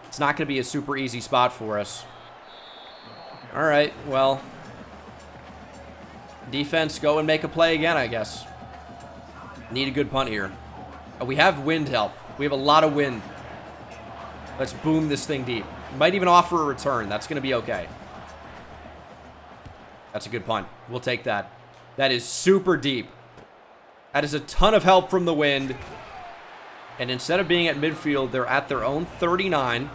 it's not going to be a super easy spot for us. All right, well, defense, go and make a play again, I guess. Need a good punt here. We have wind help. We have a lot of wind. Let's boom this thing deep. Might even offer a return. That's going to be okay. That's a good punt. We'll take that. That is super deep. That is a ton of help from the wind. And instead of being at midfield, they're at their own 39.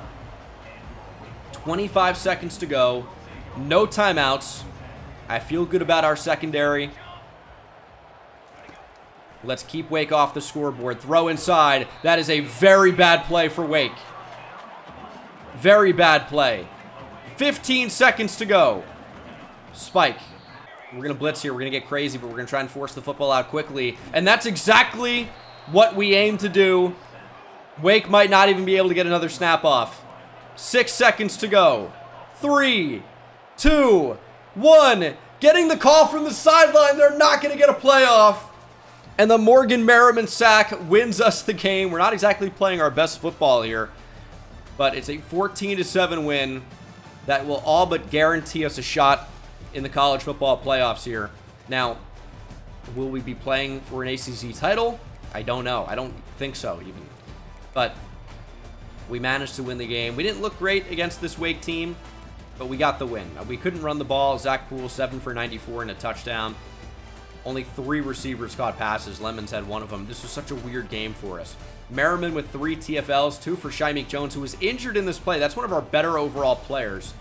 25 seconds to go. No timeouts. I feel good about our secondary. Let's keep Wake off the scoreboard. Throw inside. That is a very bad play for Wake. Very bad play. 15 seconds to go. Spike. We're going to blitz here. We're going to get crazy, but we're going to try and force the football out quickly. And that's exactly what we aim to do. Wake might not even be able to get another snap off. 6 seconds to go. 3, 2, 1. Getting the call from the sideline. They're not going to get a playoff. And the Morgan Merriman sack wins us the game. We're not exactly playing our best football here, but it's a 14-7 win that will all but guarantee us a shot in the college football playoffs here. Now, will we be playing for an ACC title? I don't know. I don't think so even. But we managed to win the game. We didn't look great against this Wake team, but we got the win. We couldn't run the ball. Zach Poole, 7 for 94 and a touchdown. Only 3 receivers caught passes. Lemons had 1 of them. This was such a weird game for us. Merriman with 3 TFLs, 2 for Shymeek Jones, who was injured in this play. That's one of our better overall players.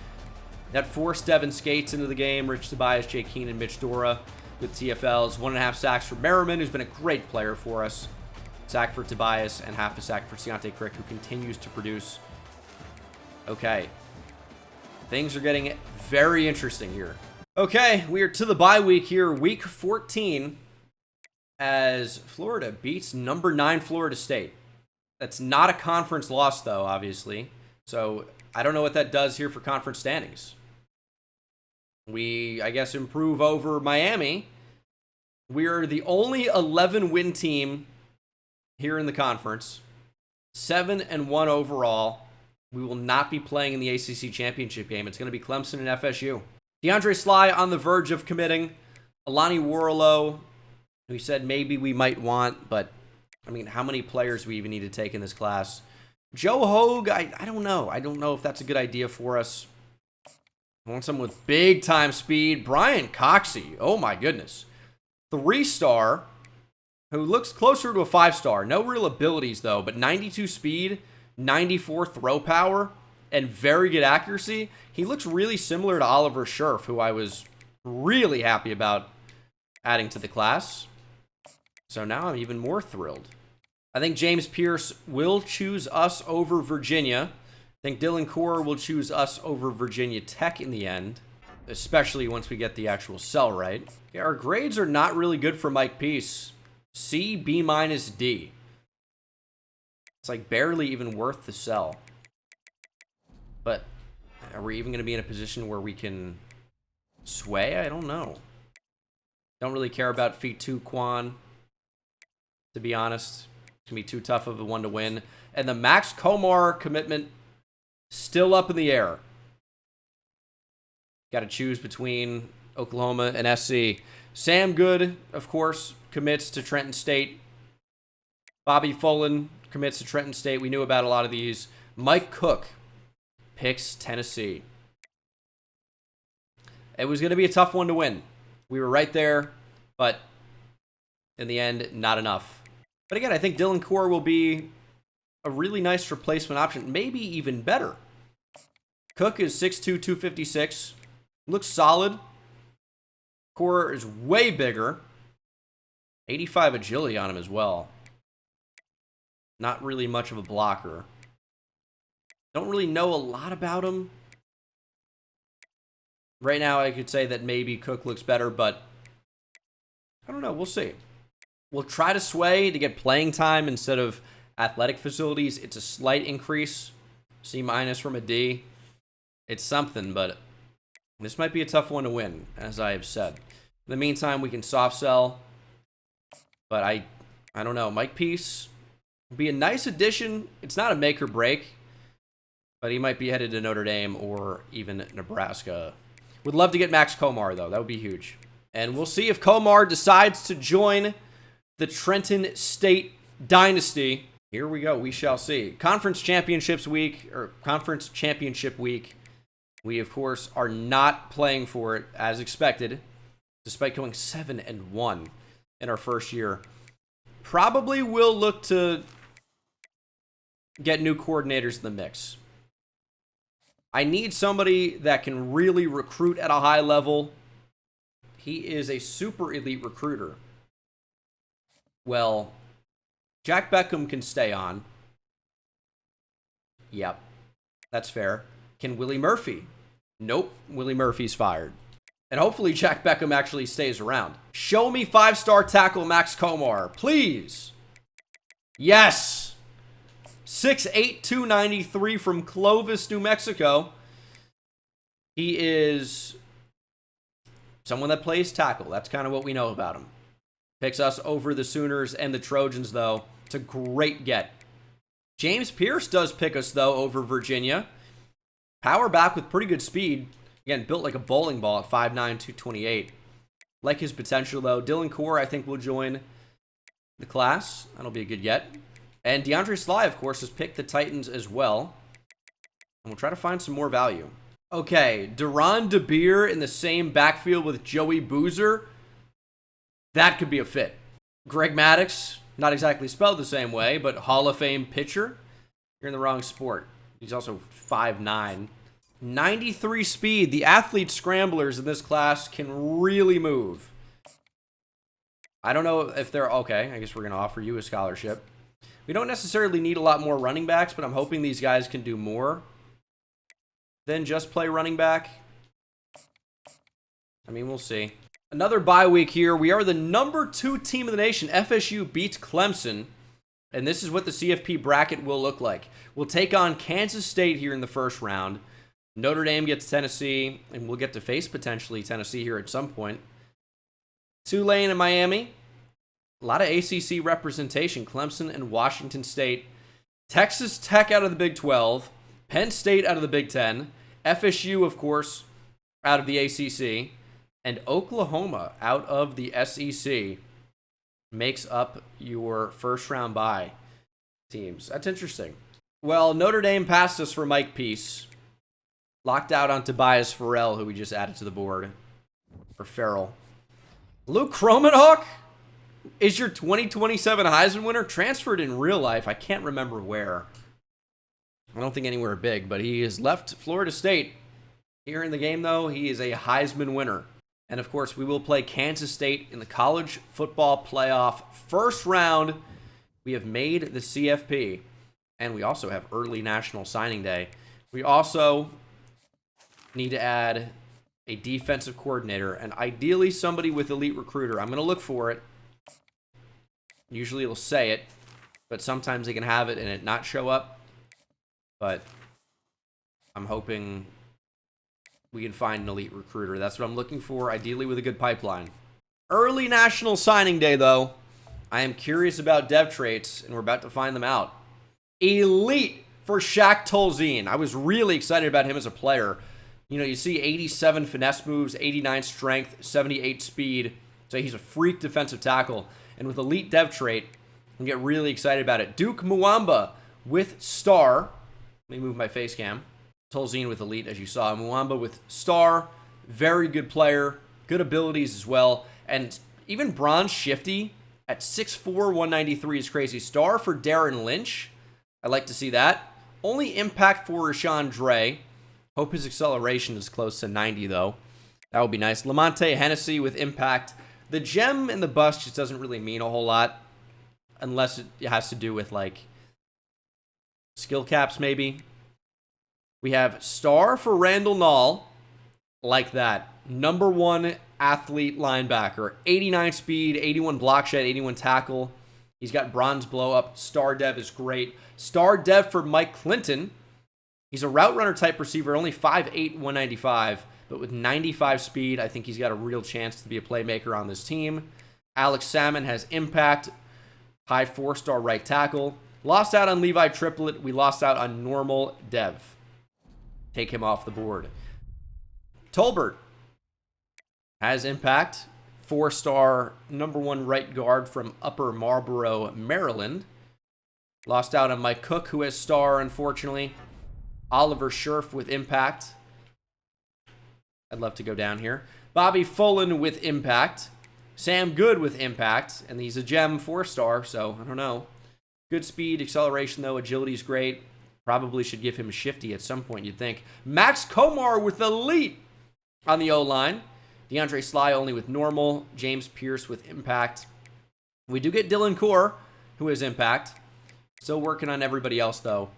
That forced Devin Skates into the game. Rich Tobias, Jay Keenan, Mitch Dora with TFLs. 1.5 sacks for Merriman, who's been a great player for us. Sack for Tobias, and half a sack for Deontay Crick, who continues to produce. Okay. Things are getting very interesting here. Okay, we are to the bye week here, week 14, as Florida beats number 9 Florida State. That's not a conference loss, though, obviously. So I don't know what that does here for conference standings. We, I guess, improve over Miami. We are the only 11-win team here in the conference. 7-1 overall. We will not be playing in the ACC championship game. It's going to be Clemson and FSU. DeAndre Sly on the verge of committing. Alani Warlow, who said maybe we might want, but, I mean, how many players we even need to take in this class? Joe Hogue, I don't know. I don't know if that's a good idea for us. I want someone with big-time speed. Brian Coxey, oh my goodness. 3-star, who looks closer to a 5-star. No real abilities, though, but 92 speed, 94 throw power, and very good accuracy. He looks really similar to Oliver Scherf, who I was really happy about adding to the class. So now I'm even more thrilled. I think James Pierce will choose us over Virginia. I think Dylan Core will choose us over Virginia Tech in the end, especially once we get the actual cell right. Yeah, our grades are not really good for Mike Peace. C, B-, D. It's like barely even worth the sell. But are we even going to be in a position where we can sway? I don't know. Don't really care about Feet 2 Quan, to be honest. It's going to be too tough of a one to win. And the Max Komar commitment, still up in the air. Got to choose between Oklahoma and SC. Sam Good, of course, commits to Trenton State. Bobby Fullen commits to Trenton State. We knew about a lot of these. Mike Cook picks Tennessee. It was going to be a tough one to win. We were right there, but in the end, not enough. But again, I think Dylan Core will be a really nice replacement option, maybe even better. Cook is 6'2", 256. Looks solid. Core is way bigger. 85 agility on him as well. Not really much of a blocker. Don't really know a lot about him. Right now, I could say that maybe Cook looks better, but I don't know. We'll see. We'll try to sway to get playing time instead of athletic facilities. It's a slight increase. C- from a D. It's something, but this might be a tough one to win, as I have said. In the meantime, we can soft sell. But I don't know. Mike Peace would be a nice addition. It's not a make or break, but he might be headed to Notre Dame or even Nebraska. Would love to get Max Komar, though. That would be huge. And we'll see if Komar decides to join the Trenton State Dynasty. Here we go. We shall see. Conference Championship week. We, of course, are not playing for it as expected, despite going 7-1 in our first year. Probably will look to get new coordinators in the mix. I need somebody that can really recruit at a high level. He is a super elite recruiter. Well, Jack Beckham can stay on. Yep, that's fair. Can Willie Murphy? Nope, Willie Murphy's fired. And hopefully Jack Beckham actually stays around. Show me 5-star tackle Max Komar, please. Yes. 6'8", 293 from Clovis, New Mexico. He is someone that plays tackle. That's kind of what we know about him. Picks us over the Sooners and the Trojans, though. It's a great get. James Pierce does pick us, though, over Virginia. Power back with pretty good speed. Again, built like a bowling ball at 5'9", 228. Like his potential, though. Dylan Core, I think, will join the class. That'll be a good get. And DeAndre Sly, of course, has picked the Titans as well. And we'll try to find some more value. Okay, Deron DeBeer in the same backfield with Joey Boozer. That could be a fit. Greg Maddux, not exactly spelled the same way, but Hall of Fame pitcher. You're in the wrong sport. He's also 5'9". 93 speed. The athlete scramblers in this class can really move. I don't know if they're... Okay, I guess we're going to offer you a scholarship. We don't necessarily need a lot more running backs, but I'm hoping these guys can do more than just play running back. I mean, we'll see. Another bye week here. We are the number 2 team in the nation. FSU beats Clemson. And this is what the CFP bracket will look like. We'll take on Kansas State here in the first round. Notre Dame gets Tennessee, and we'll get to face potentially Tennessee here at some point. Tulane and Miami. A lot of ACC representation. Clemson and Washington State. Texas Tech out of the Big 12. Penn State out of the Big 10. FSU, of course, out of the ACC. And Oklahoma out of the SEC makes up your first round bye teams. That's interesting. Well, Notre Dame passed us for Mike Peace. Locked out on Tobias Farrell, who we just added to the board. For Farrell. Luke Kromenhoek is your 2027 Heisman winner. Transferred in real life. I can't remember where. I don't think anywhere big, but he has left Florida State. Here in the game, though, he is a Heisman winner. And, of course, we will play Kansas State in the college football playoff first round. We have made the CFP. And we also have early National Signing Day. We also need to add a defensive coordinator. And ideally, somebody with elite recruiter. I'm going to look for it. Usually it'll say it. But sometimes they can have it and it not show up. But I'm hoping we can find an elite recruiter. That's what I'm looking for, ideally with a good pipeline. Early National Signing Day, though. I am curious about dev traits, and we're about to find them out. Elite for Shaq Tolzien. I was really excited about him as a player. You know, you see 87 finesse moves, 89 strength, 78 speed. So he's a freak defensive tackle. And with elite dev trait, I get really excited about it. Duke Muamba with star. Let me move my face cam. Tolzien with elite, as you saw. Muamba with star. Very good player. Good abilities as well. And even bronze shifty at 6'4", 193 is crazy. Star for Darren Lynch. I like to see that. Only impact for Rashawn Dre. Hope his acceleration is close to 90, though. That would be nice. Lamonte Hennessy with impact. The gem and the bust just doesn't really mean a whole lot unless it has to do with, like, skill caps, maybe. We have star for Randall Nall, like that. #1 athlete linebacker. 89 speed, 81 block shed, 81 tackle. He's got bronze blow up. Star dev is great. Star dev for Mike Clinton. He's a route runner type receiver, only 5'8", 195, but with 95 speed, I think he's got a real chance to be a playmaker on this team. Alex Salmon has impact, high 4-star right tackle. Lost out on Levi Triplett. We lost out on normal dev. Take him off the board. Tolbert has impact, 4-star #1 right guard from Upper Marlboro, Maryland. Lost out on Mike Cook, who has star, unfortunately. Oliver Scherf with impact. I'd love to go down here. Bobby Fullen with impact. Sam Good with impact. And he's a gem 4-star, so I don't know. Good speed, acceleration, though. Agility's great. Probably should give him a shifty at some point, you'd think. Max Komar with elite on the O-line. DeAndre Sly only with normal. James Pierce with impact. We do get Dylan Core, who has impact. Still working on everybody else, though.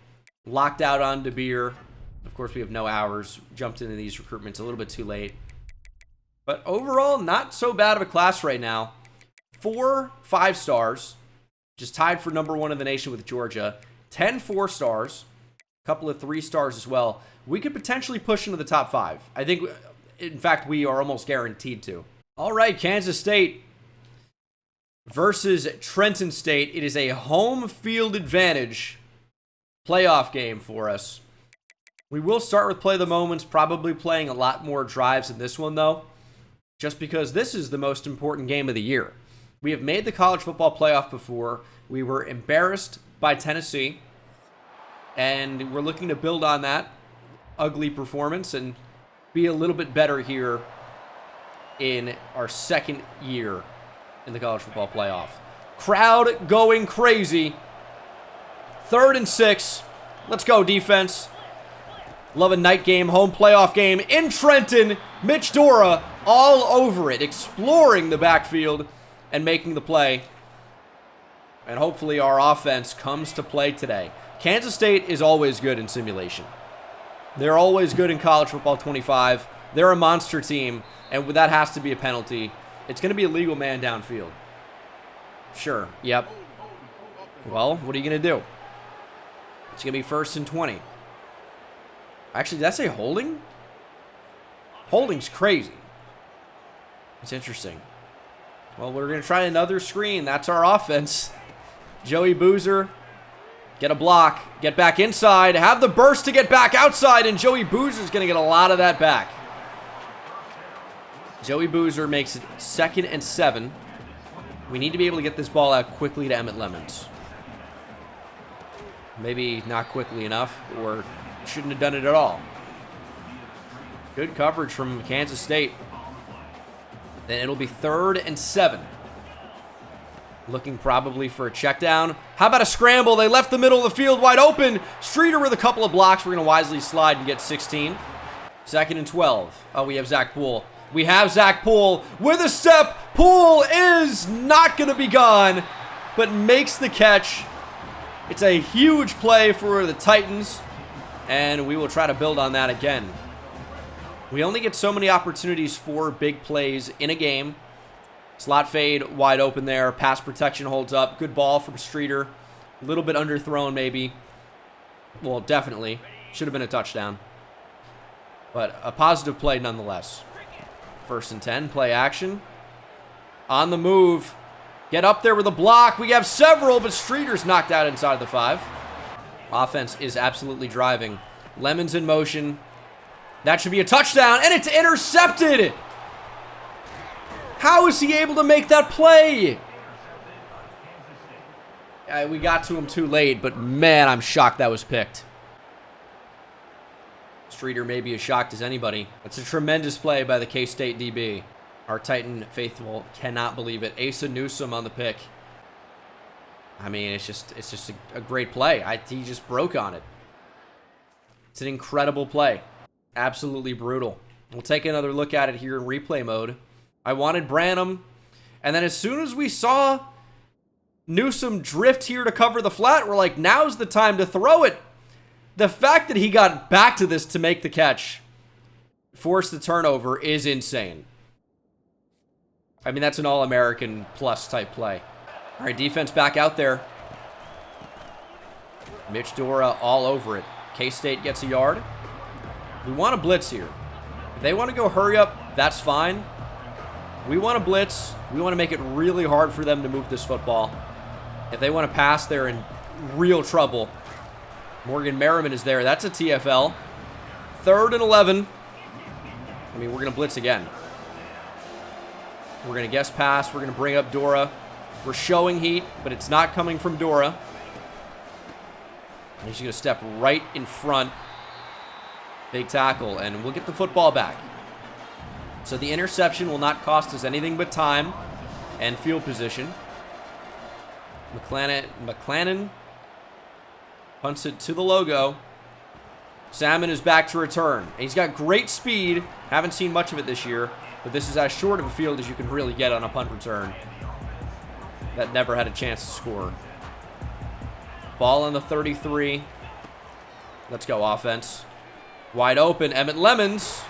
Locked out on DeBeer. Of course, we have no hours. Jumped into these recruitments a little bit too late. But overall, not so bad of a class right now. 4 5-stars. Just tied for #1 in the nation with Georgia. 10 4-stars. A couple of 3-stars as well. We could potentially push into the top 5. I think, in fact, we are almost guaranteed to. All right, Kansas State versus Trenton State. It is a home field advantage playoff game for us. We will start with play the moments, probably playing a lot more drives in this one, though, just because this is the most important game of the year. We have made the college football playoff before. We were embarrassed by Tennessee, and we're looking to build on that ugly performance and be a little bit better here in our second year in the college football playoff. Crowd going crazy. 3rd and 6. Let's go, defense. Love a night game, home playoff game in Trenton. Mitch Dora all over it, exploring the backfield and making the play. And hopefully our offense comes to play today. Kansas State is always good in simulation. They're always good in college football 25. They're a monster team, and that has to be a penalty. It's going to be a legal man downfield. Sure, yep. Well, what are you going to do? It's going to be 1st and 20. Actually, did I say holding? Holding's crazy. It's interesting. Well, we're going to try another screen. That's our offense. Joey Boozer, get a block, get back inside, have the burst to get back outside, and Joey Boozer's going to get a lot of that back. Joey Boozer makes it 2nd and 7. We need to be able to get this ball out quickly to Emmett Lemons. Maybe not quickly enough, or shouldn't have done it at all. Good coverage from Kansas State. Then it'll be 3rd and 7. Looking probably for a check down. How about a scramble? They left the middle of the field wide open. Streeter with a couple of blocks. We're going to wisely slide and get 16. 2nd and 12. Oh, we have Zach Poole. We have Zach Poole with a step. Poole is not going to be gone, but makes the catch. It's a huge play for the Titans, and we will try to build on that again. We only get so many opportunities for big plays in a game. Slot fade, wide open there. Pass protection holds up. Good ball from Streeter. A little bit underthrown, maybe. Well, definitely. Should have been a touchdown. But a positive play nonetheless. 1st and 10, play action. On the move. Get up there with a block. We have several, but Streeter's knocked out inside the 5. Offense is absolutely driving. Lemons in motion. That should be a touchdown, and it's intercepted. How is he able to make that play? We got to him too late, but man, I'm shocked that was picked. Streeter may be as shocked as anybody. It's a tremendous play by the K-State DB. Our Titan faithful cannot believe it. Asa Newsome on the pick. I mean, it's just a great play. He just broke on it. It's an incredible play. Absolutely brutal. We'll take another look at it here in replay mode. I wanted Branham. And then as soon as we saw Newsome drift here to cover the flat, we're like, now's the time to throw it. The fact that he got back to this to make the catch, force the turnover, is insane. I mean, that's an All-American plus type play. All right, defense back out there. Mitch Dora all over it. K-State gets a yard. We want to blitz here. If they want to go hurry up, that's fine. We want to blitz. We want to make it really hard for them to move this football. If they want to pass, they're in real trouble. Morgan Merriman is there. That's a TFL. 3rd and 11. I mean, we're going to blitz again. We're going to guess pass. We're going to bring up Dora. We're showing heat, but it's not coming from Dora. And he's going to step right in front. Big tackle, and we'll get the football back. So the interception will not cost us anything but time and field position. McClannon punts it to the logo. Salmon is back to return. And he's got great speed. Haven't seen much of it this year, but this is as short of a field as you can really get on a punt return. That never had a chance to score. Ball on the 33. Let's go offense. Wide open, Emmett Lemons.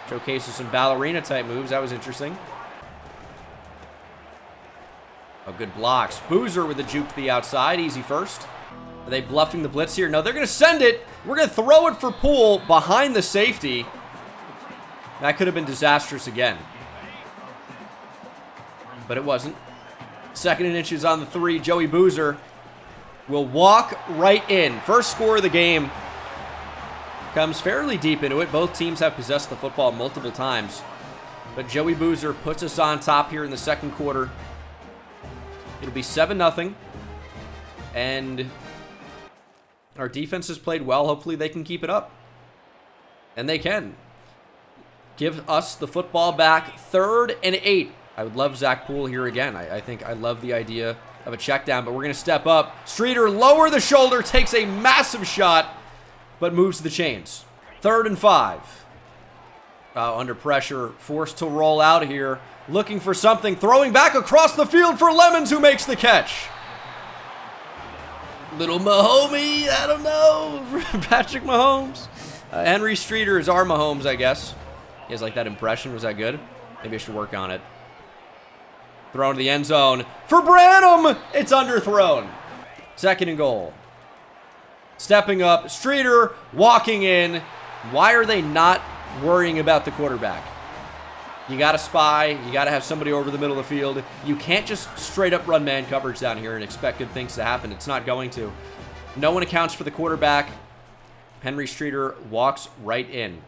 Showcases some ballerina type moves. That was interesting. Oh, good blocks. Boozer with a juke to the outside. Easy first. Are they bluffing the blitz here? No, they're going to send it. We're going to throw it for Poole behind the safety. That could have been disastrous again. But it wasn't. 2nd and inches on the 3. Joey Boozer will walk right in. First score of the game. Comes fairly deep into it. Both teams have possessed the football multiple times. But Joey Boozer puts us on top here in the 2nd quarter. It'll be 7-0. And our defense has played well. Hopefully they can keep it up. And they can. Give us the football back. 3rd and 8. I would love Zach Poole here again. I think I love the idea of a check down, but we're going to step up. Streeter, lower the shoulder, takes a massive shot, but moves the chains. 3rd and 5. Under pressure, forced to roll out here. Looking for something, throwing back across the field for Lemons, who makes the catch. Little Mahomie, I don't know. Patrick Mahomes. Henry Streeter is our Mahomes, I guess. He has like that impression. Was that good? Maybe I should work on it. Thrown to the end zone for Branham. It's underthrown. 2nd and goal. Stepping up, Streeter walking in. Why are they not worrying about the quarterback? You got to spy. You got to have somebody over the middle of the field. You can't just straight up run man coverage down here and expect good things to happen. It's not going to. No one accounts for the quarterback. Henry Streeter walks right in.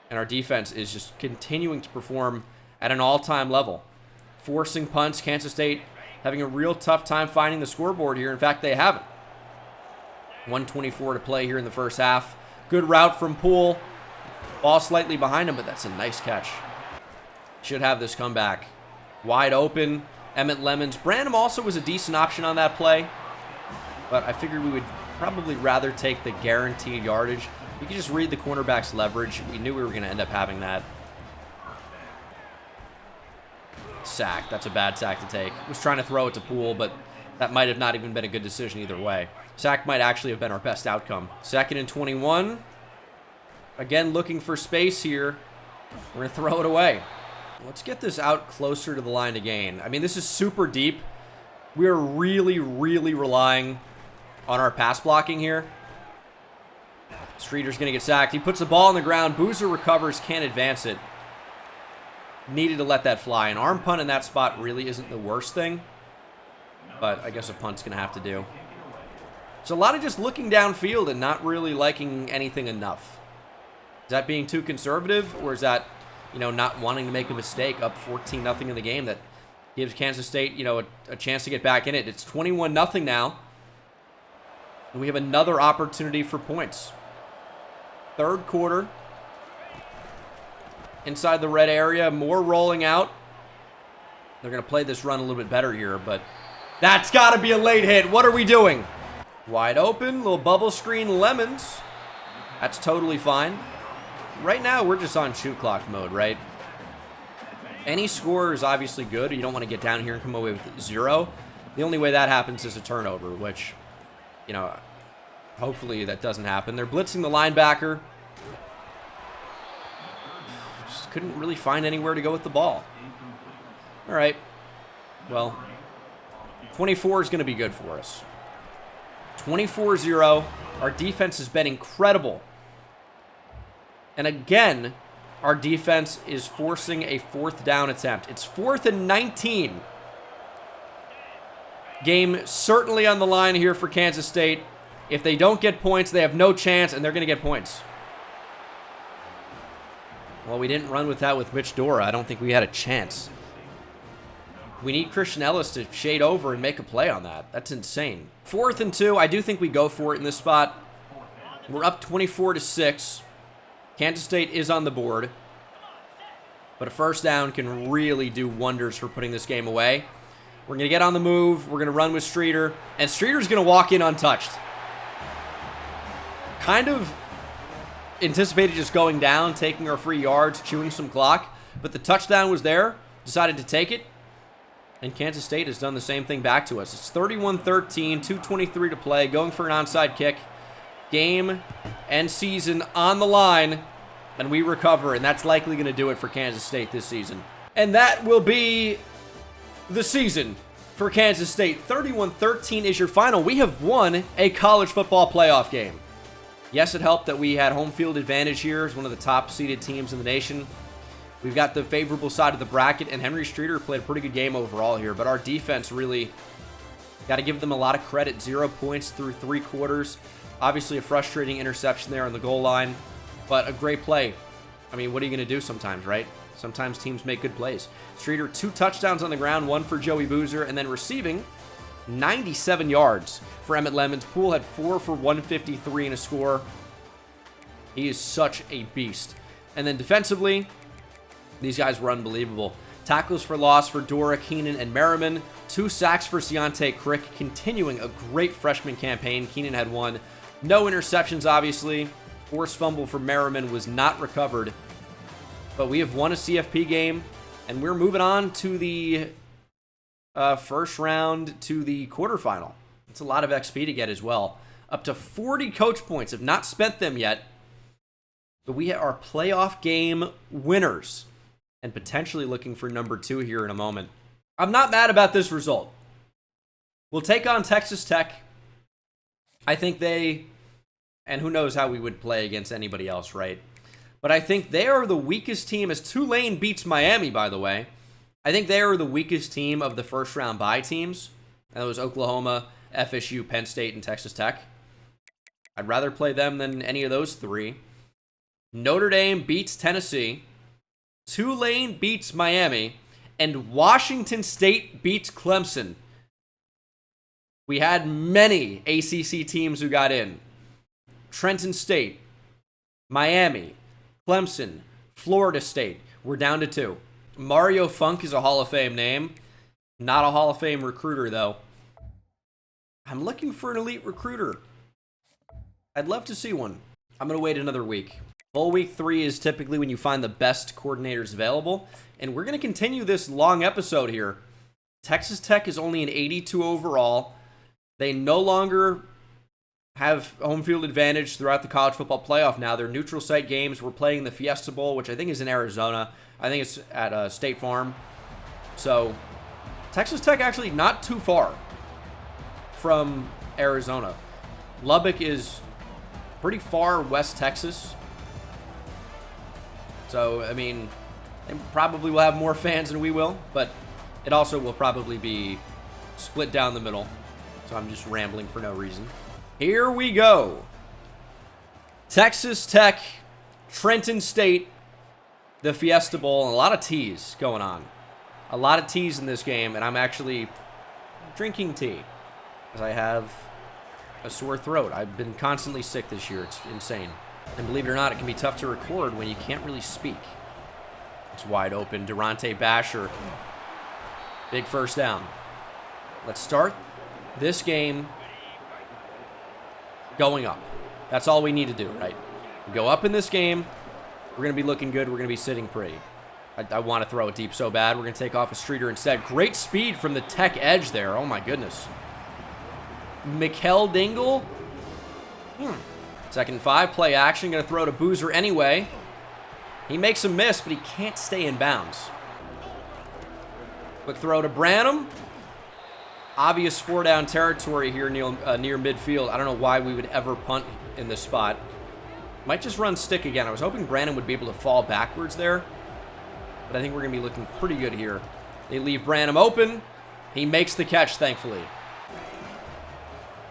And our defense is just continuing to perform at an all-time level. Forcing punts. Kansas State having a real tough time finding the scoreboard here. In fact, they haven't. 1:24 to play here in the first half. Good route from Poole. Ball slightly behind him, but that's a nice catch. Should have this comeback. Wide open. Emmett Lemons. Branham also was a decent option on that play, but I figured we would probably rather take the guaranteed yardage. You can just read the cornerback's leverage. We knew we were going to end up having that. Sack. That's a bad sack to take. Was trying to throw it to Poole, but that might have not even been a good decision either way. Sack might actually have been our best outcome. 2nd and 21. Again, looking for space here. We're going to throw it away. Let's get this out closer to the line to gain. I mean, this is super deep. We are really, really relying on our pass blocking here. Streeter's going to get sacked. He puts the ball on the ground. Boozer recovers, can't advance it. Needed to let that fly. An arm punt in that spot really isn't the worst thing, but I guess a punt's going to have to do. It's a lot of just looking downfield and not really liking anything enough. Is that being too conservative, or is that, not wanting to make a mistake up 14-0 in the game that gives Kansas State, a chance to get back in it? It's 21-0 now, and we have another opportunity for points. 3rd quarter. Inside the red area, more rolling out. They're going to play this run a little bit better here, but that's got to be a late hit. What are we doing? Wide open, little bubble screen, Lemons. That's totally fine. Right now, we're just on shoot clock mode, right? Any score is obviously good. You don't want to get down here and come away with 0. The only way that happens is a turnover, which, you know, hopefully that doesn't happen. They're blitzing the linebacker. Just couldn't really find anywhere to go with the ball. All right. Well, 24 is going to be good for us. 24-0. Our defense has been incredible. And again, our defense is forcing a 4th down attempt. It's 4th and 19. Game certainly on the line here for Kansas State. If they don't get points, they have no chance, and they're going to get points. Well, we didn't run with that with Mitch Dora. I don't think we had a chance. We need Christian Ellis to shade over and make a play on that. That's insane. 4th and 2. I do think we go for it in this spot. We're up 24-6. Kansas State is on the board. But a first down can really do wonders for putting this game away. We're going to get on the move. We're going to run with Streeter. And Streeter's going to walk in untouched. Kind of anticipated just going down, taking our free yards, chewing some clock. But the touchdown was there. Decided to take it. And Kansas State has done the same thing back to us. It's 31-13, 2:23 to play, going for an onside kick. Game and season on the line, and we recover, and that's likely going to do it for Kansas State this season. And that will be the season for Kansas State. 31-13 is your final. We have won a college football playoff game. Yes, it helped that we had home field advantage here as one of the top-seeded teams in the nation. We've got the favorable side of the bracket, and Henry Streeter played a pretty good game overall here, but our defense really got to give them a lot of credit. 0 points through 3 quarters. Obviously a frustrating interception there on the goal line, but a great play. I mean, what are you going to do sometimes, right? Sometimes teams make good plays. Streeter, 2 touchdowns on the ground, 1 for Joey Boozer, and then receiving 97 yards for Emmett Lemons. Poole had 4 for 153 and a score. He is such a beast. And then defensively, these guys were unbelievable. Tackles for loss for Dora, Keenan, and Merriman. 2 sacks for Ciante Crick, continuing a great freshman campaign. Keenan had 1. No interceptions, obviously. Forced fumble for Merriman was not recovered. But we have won a CFP game, and we're moving on to the first round to the quarterfinal. It's a lot of XP to get as well. Up to 40 coach points. Have not spent them yet. But we are playoff game winners, and potentially looking for number 2 here in a moment. I'm not mad about this result. We'll take on Texas Tech. I think they, and who knows how we would play against anybody else, right? But I think they are the weakest team, as Tulane beats Miami, by the way. I think they are the weakest team of the first round bye teams. And that was Oklahoma, FSU, Penn State, and Texas Tech. I'd rather play them than any of those 3. Notre Dame beats Tennessee. Tulane beats Miami. And Washington State beats Clemson. We had many ACC teams who got in. Trenton State, Miami, Clemson, Florida State. We're down to 2. Mario Funk is a Hall of Fame name. Not a Hall of Fame recruiter, though. I'm looking for an elite recruiter. I'd love to see one. I'm going to wait another week. Full week 3 is typically when you find the best coordinators available. And we're going to continue this long episode here. Texas Tech is only an 82 overall. They no longer have home field advantage throughout the college football playoff now. They're neutral site games. We're playing the Fiesta Bowl, which I think is in Arizona. I think it's at State Farm. So Texas Tech actually not too far from Arizona. Lubbock is pretty far West Texas. So, I mean, they probably will have more fans than we will, but it also will probably be split down the middle. So I'm just rambling for no reason. Here we go. Texas Tech, Trenton State, the Fiesta Bowl, and a lot of teas going on. A lot of teas in this game, and I'm actually drinking tea because I have a sore throat. I've been constantly sick this year. It's insane. And believe it or not, it can be tough to record when you can't really speak. It's wide open. Durante Basher. Big first down. Let's start this game going up. That's all we need to do, right? Go up in this game. We're going to be looking good. We're going to be sitting pretty. I want to throw it deep so bad. We're going to take off a Streeter instead. Great speed from the Tech edge there. Oh, my goodness. Mikkel Dingle. Second and 5. Play action. Going to throw to Boozer anyway. He makes a miss, but he can't stay in bounds. Quick throw to Branham. Obvious 4-down territory here near midfield. I don't know why we would ever punt in this spot. Might just run stick again. I was hoping Branham would be able to fall backwards there. But I think we're going to be looking pretty good here. They leave Branham open. He makes the catch, thankfully.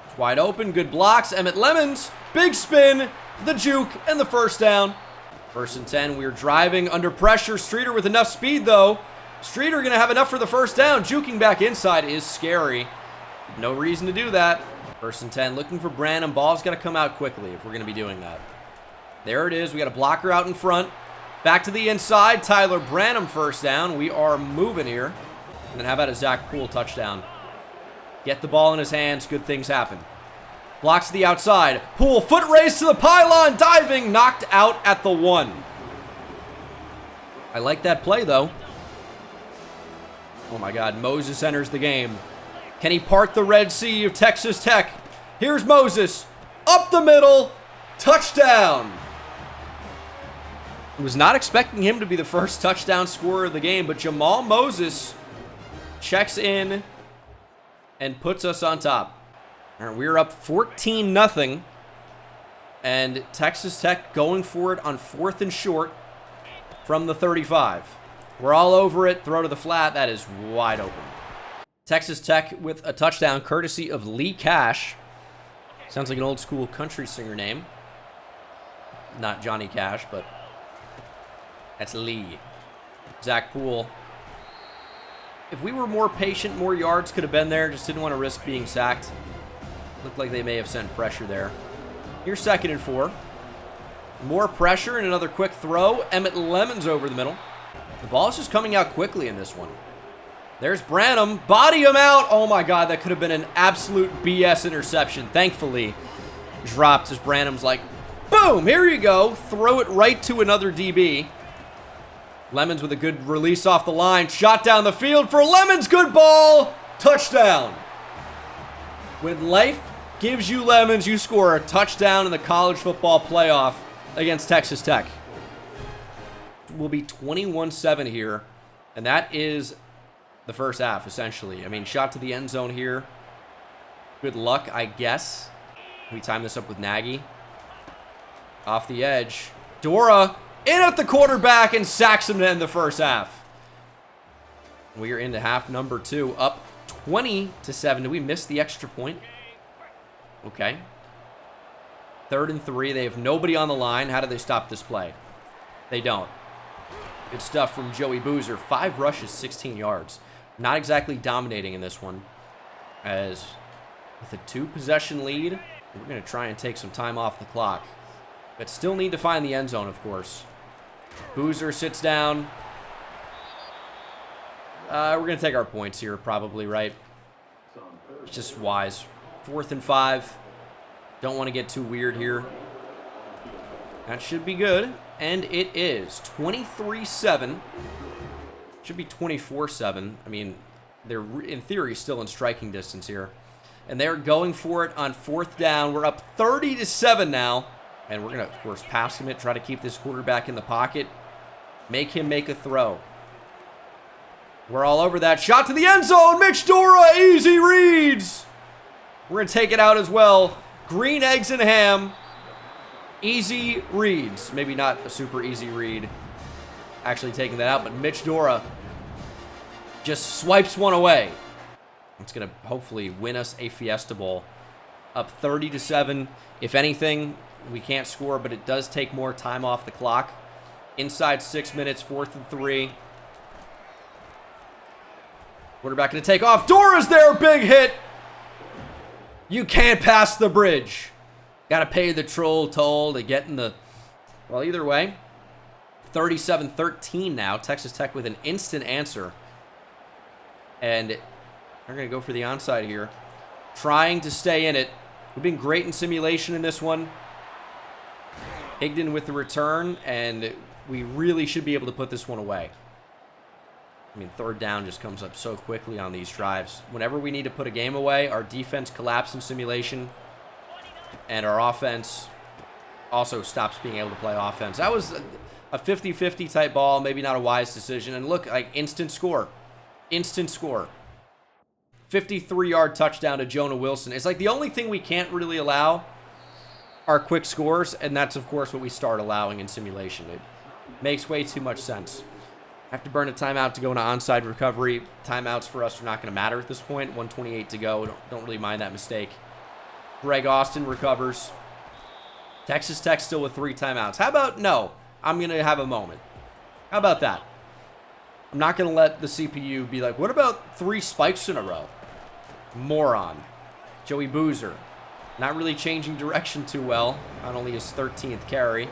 It's wide open. Good blocks. Emmett Lemons. Big spin. The juke. And the first down. 1st and 10. We're driving under pressure. Streeter with enough speed, though. Streeter going to have enough for the first down. Juking back inside is scary. No reason to do that. 1st and 10. Looking for Branham. Ball's got to come out quickly if we're going to be doing that. There it is. We got a blocker out in front. Back to the inside. Tyler Branham first down. We are moving here. And then how about a Zach Poole touchdown? Get the ball in his hands. Good things happen. Blocks to the outside. Poole foot race to the pylon. Diving. Knocked out at the 1. I like that play, though. Oh, my God. Moses enters the game. Can he part the Red Sea of Texas Tech? Here's Moses. Up the middle. Touchdown. Was not expecting him to be the first touchdown scorer of the game, but Jamal Moses checks in and puts us on top. All right, we're up 14-0, and Texas Tech going for it on 4th and short from the 35. We're all over it. Throw to the flat. That is wide open. Texas Tech with a touchdown courtesy of Lee Cash. Sounds like an old school country singer name. Not Johnny Cash, but that's Lee. Zach Poole. If we were more patient, more yards could have been there. Just didn't want to risk being sacked. Looked like they may have sent pressure there. Here's 2nd and 4. More pressure and another quick throw. Emmett Lemons over the middle. The ball's just coming out quickly in this one. There's Branham. Body him out. Oh my God, that could have been an absolute BS interception. Thankfully, dropped as Branham's like, boom, here you go. Throw it right to another DB. Lemons with a good release off the line. Shot down the field for Lemons. Good ball. Touchdown. When life gives you lemons, you score a touchdown in the college football playoff against Texas Tech. We'll be 21-7 here, and that is the first half, essentially. I mean, shot to the end zone here. Good luck, I guess. We time this up with Nagy. Off the edge. Dora in at the quarterback and sacks him to end the first half. We are into half number 2, up 20-7. Did we miss the extra point? Okay. 3rd and 3. They have nobody on the line. How do they stop this play? They don't. Good stuff from Joey Boozer. 5 rushes, 16 yards. Not exactly dominating in this one. As with a 2-possession lead, we're going to try and take some time off the clock. But still need to find the end zone, of course. Boozer sits down. We're going to take our points here, probably, right? It's just wise. 4th and 5. Don't want to get too weird here. That should be good. And it is 23-7. Should be 24-7. I mean, they're, in theory, still in striking distance here. And they're going for it on 4th down. We're up 30-7 now. And we're going to, of course, pass him it, try to keep this quarterback in the pocket. Make him make a throw. We're all over that. Shot to the end zone. Mitch Dora, easy reads. We're going to take it out as well. Green eggs and ham. Easy reads. Maybe not a super easy read. Actually taking that out, but Mitch Dora just swipes one away. It's going to hopefully win us a Fiesta Bowl. Up 30-7. If anything, we can't score, but it does take more time off the clock. Inside 6 minutes, 4th and 3. Quarterback going to take off. Dora's there, big hit. You can't pass the bridge. Got to pay the troll toll to get in the... Well, either way, 37-13 now. Texas Tech with an instant answer. And they're going to go for the onside here. Trying to stay in it. We've been great in simulation in this one. Higdon with the return, and we really should be able to put this one away. I mean, third down just comes up so quickly on these drives. Whenever we need to put a game away, our defense collapses in simulation, and our offense also stops being able to play offense. That was a 50-50 type ball, maybe not a wise decision. And look, like, instant score. Instant score. 53-yard touchdown to Jonah Wilson. It's like the only thing we can't really allow are quick scores, and that's, of course, what we start allowing in simulation. It makes way too much sense. Have to burn a timeout to go into onside recovery. Timeouts for us are not going to matter at this point. 1:28 to go. Don't really mind that mistake. Greg Austin recovers. Texas Tech still with 3 timeouts. How about no? I'm going to have a moment. How about that? I'm not going to let the CPU be like, what about 3 spikes in a row? Moron. Joey Boozer. Not really changing direction too well. On only his 13th carry.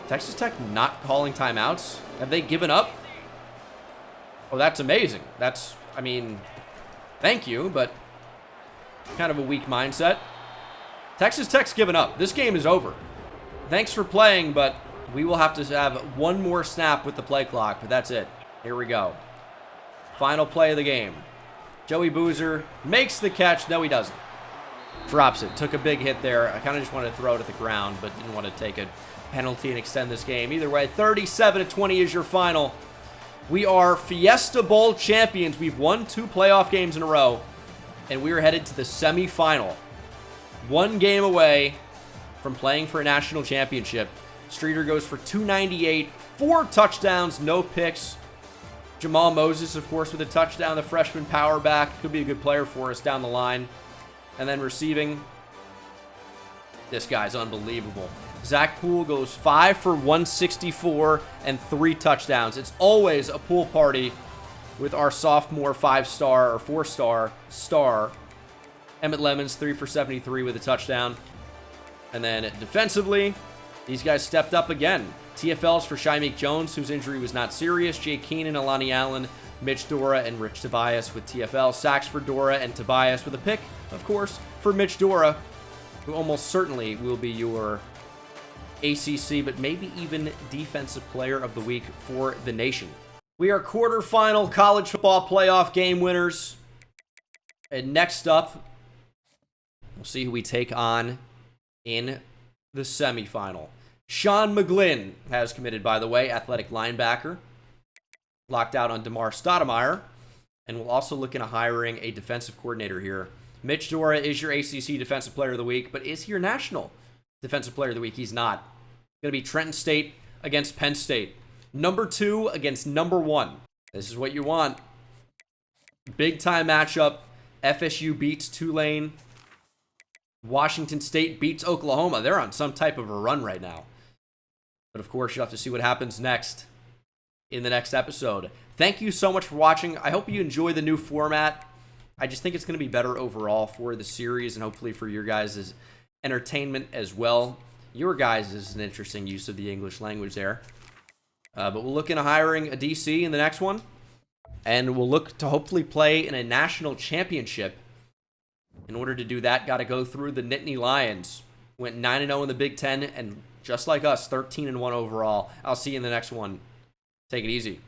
Texas Tech not calling timeouts? Have they given up? Oh, that's amazing. That's, I mean, thank you, but kind of a weak mindset. Texas Tech's given up. This game is over. Thanks for playing, but we will have to have one more snap with the play clock, but that's it. Here we go. Final play of the game. Joey Boozer makes the catch. No, he doesn't. Drops it. Took a big hit there. I kind of just wanted to throw it at the ground, but didn't want to take a penalty and extend this game. Either way, 37-20 is your final. We are Fiesta Bowl champions. We've won 2 playoff games in a row, and we are headed to the semifinal. 1 game away from playing for a national championship. Streeter goes for 298, 4 touchdowns, no picks. Jamal Moses, of course, with a touchdown, the freshman power back. Could be a good player for us down the line. And then receiving, this guy's unbelievable. Zach Poole goes 5 for 164 and 3 touchdowns. It's always a pool party with our sophomore 5-star or 4-star star. Emmett Lemons 3 for 73 with a touchdown. And then defensively, these guys stepped up again. TFLs for Shymeek Jones, whose injury was not serious. Jay Keenan, Alani Allen, Mitch Dora, and Rich Tobias with TFL. Sacks for Dora and Tobias with a pick, of course, for Mitch Dora, who almost certainly will be your ACC, but maybe even Defensive Player of the Week for the nation. We are quarterfinal college football playoff game winners. And next up, we'll see who we take on in the semifinal. Sean McGlynn has committed, by the way, athletic linebacker. Locked out on DeMar Stoudemire. And we'll also look into hiring a defensive coordinator here. Mitch Dora is your ACC Defensive Player of the Week, but is he your national Defensive Player of the Week? He's not. It's going to be Trenton State against Penn State. Number 2 against number 1. This is what you want. Big time matchup. FSU beats Tulane. Washington State beats Oklahoma. They're on some type of a run right now. But of course, you'll have to see what happens next in the next episode. Thank you so much for watching. I hope you enjoy the new format. I just think it's going to be better overall for the series and hopefully for your guys' entertainment as well. Your guys is an interesting use of the English language there. But we'll look into hiring a DC in the next one. And we'll look to hopefully play in a national championship. In order to do that, got to go through the Nittany Lions. Went 9-0 in the Big Ten, and just like us, 13-1 overall. I'll see you in the next one. Take it easy.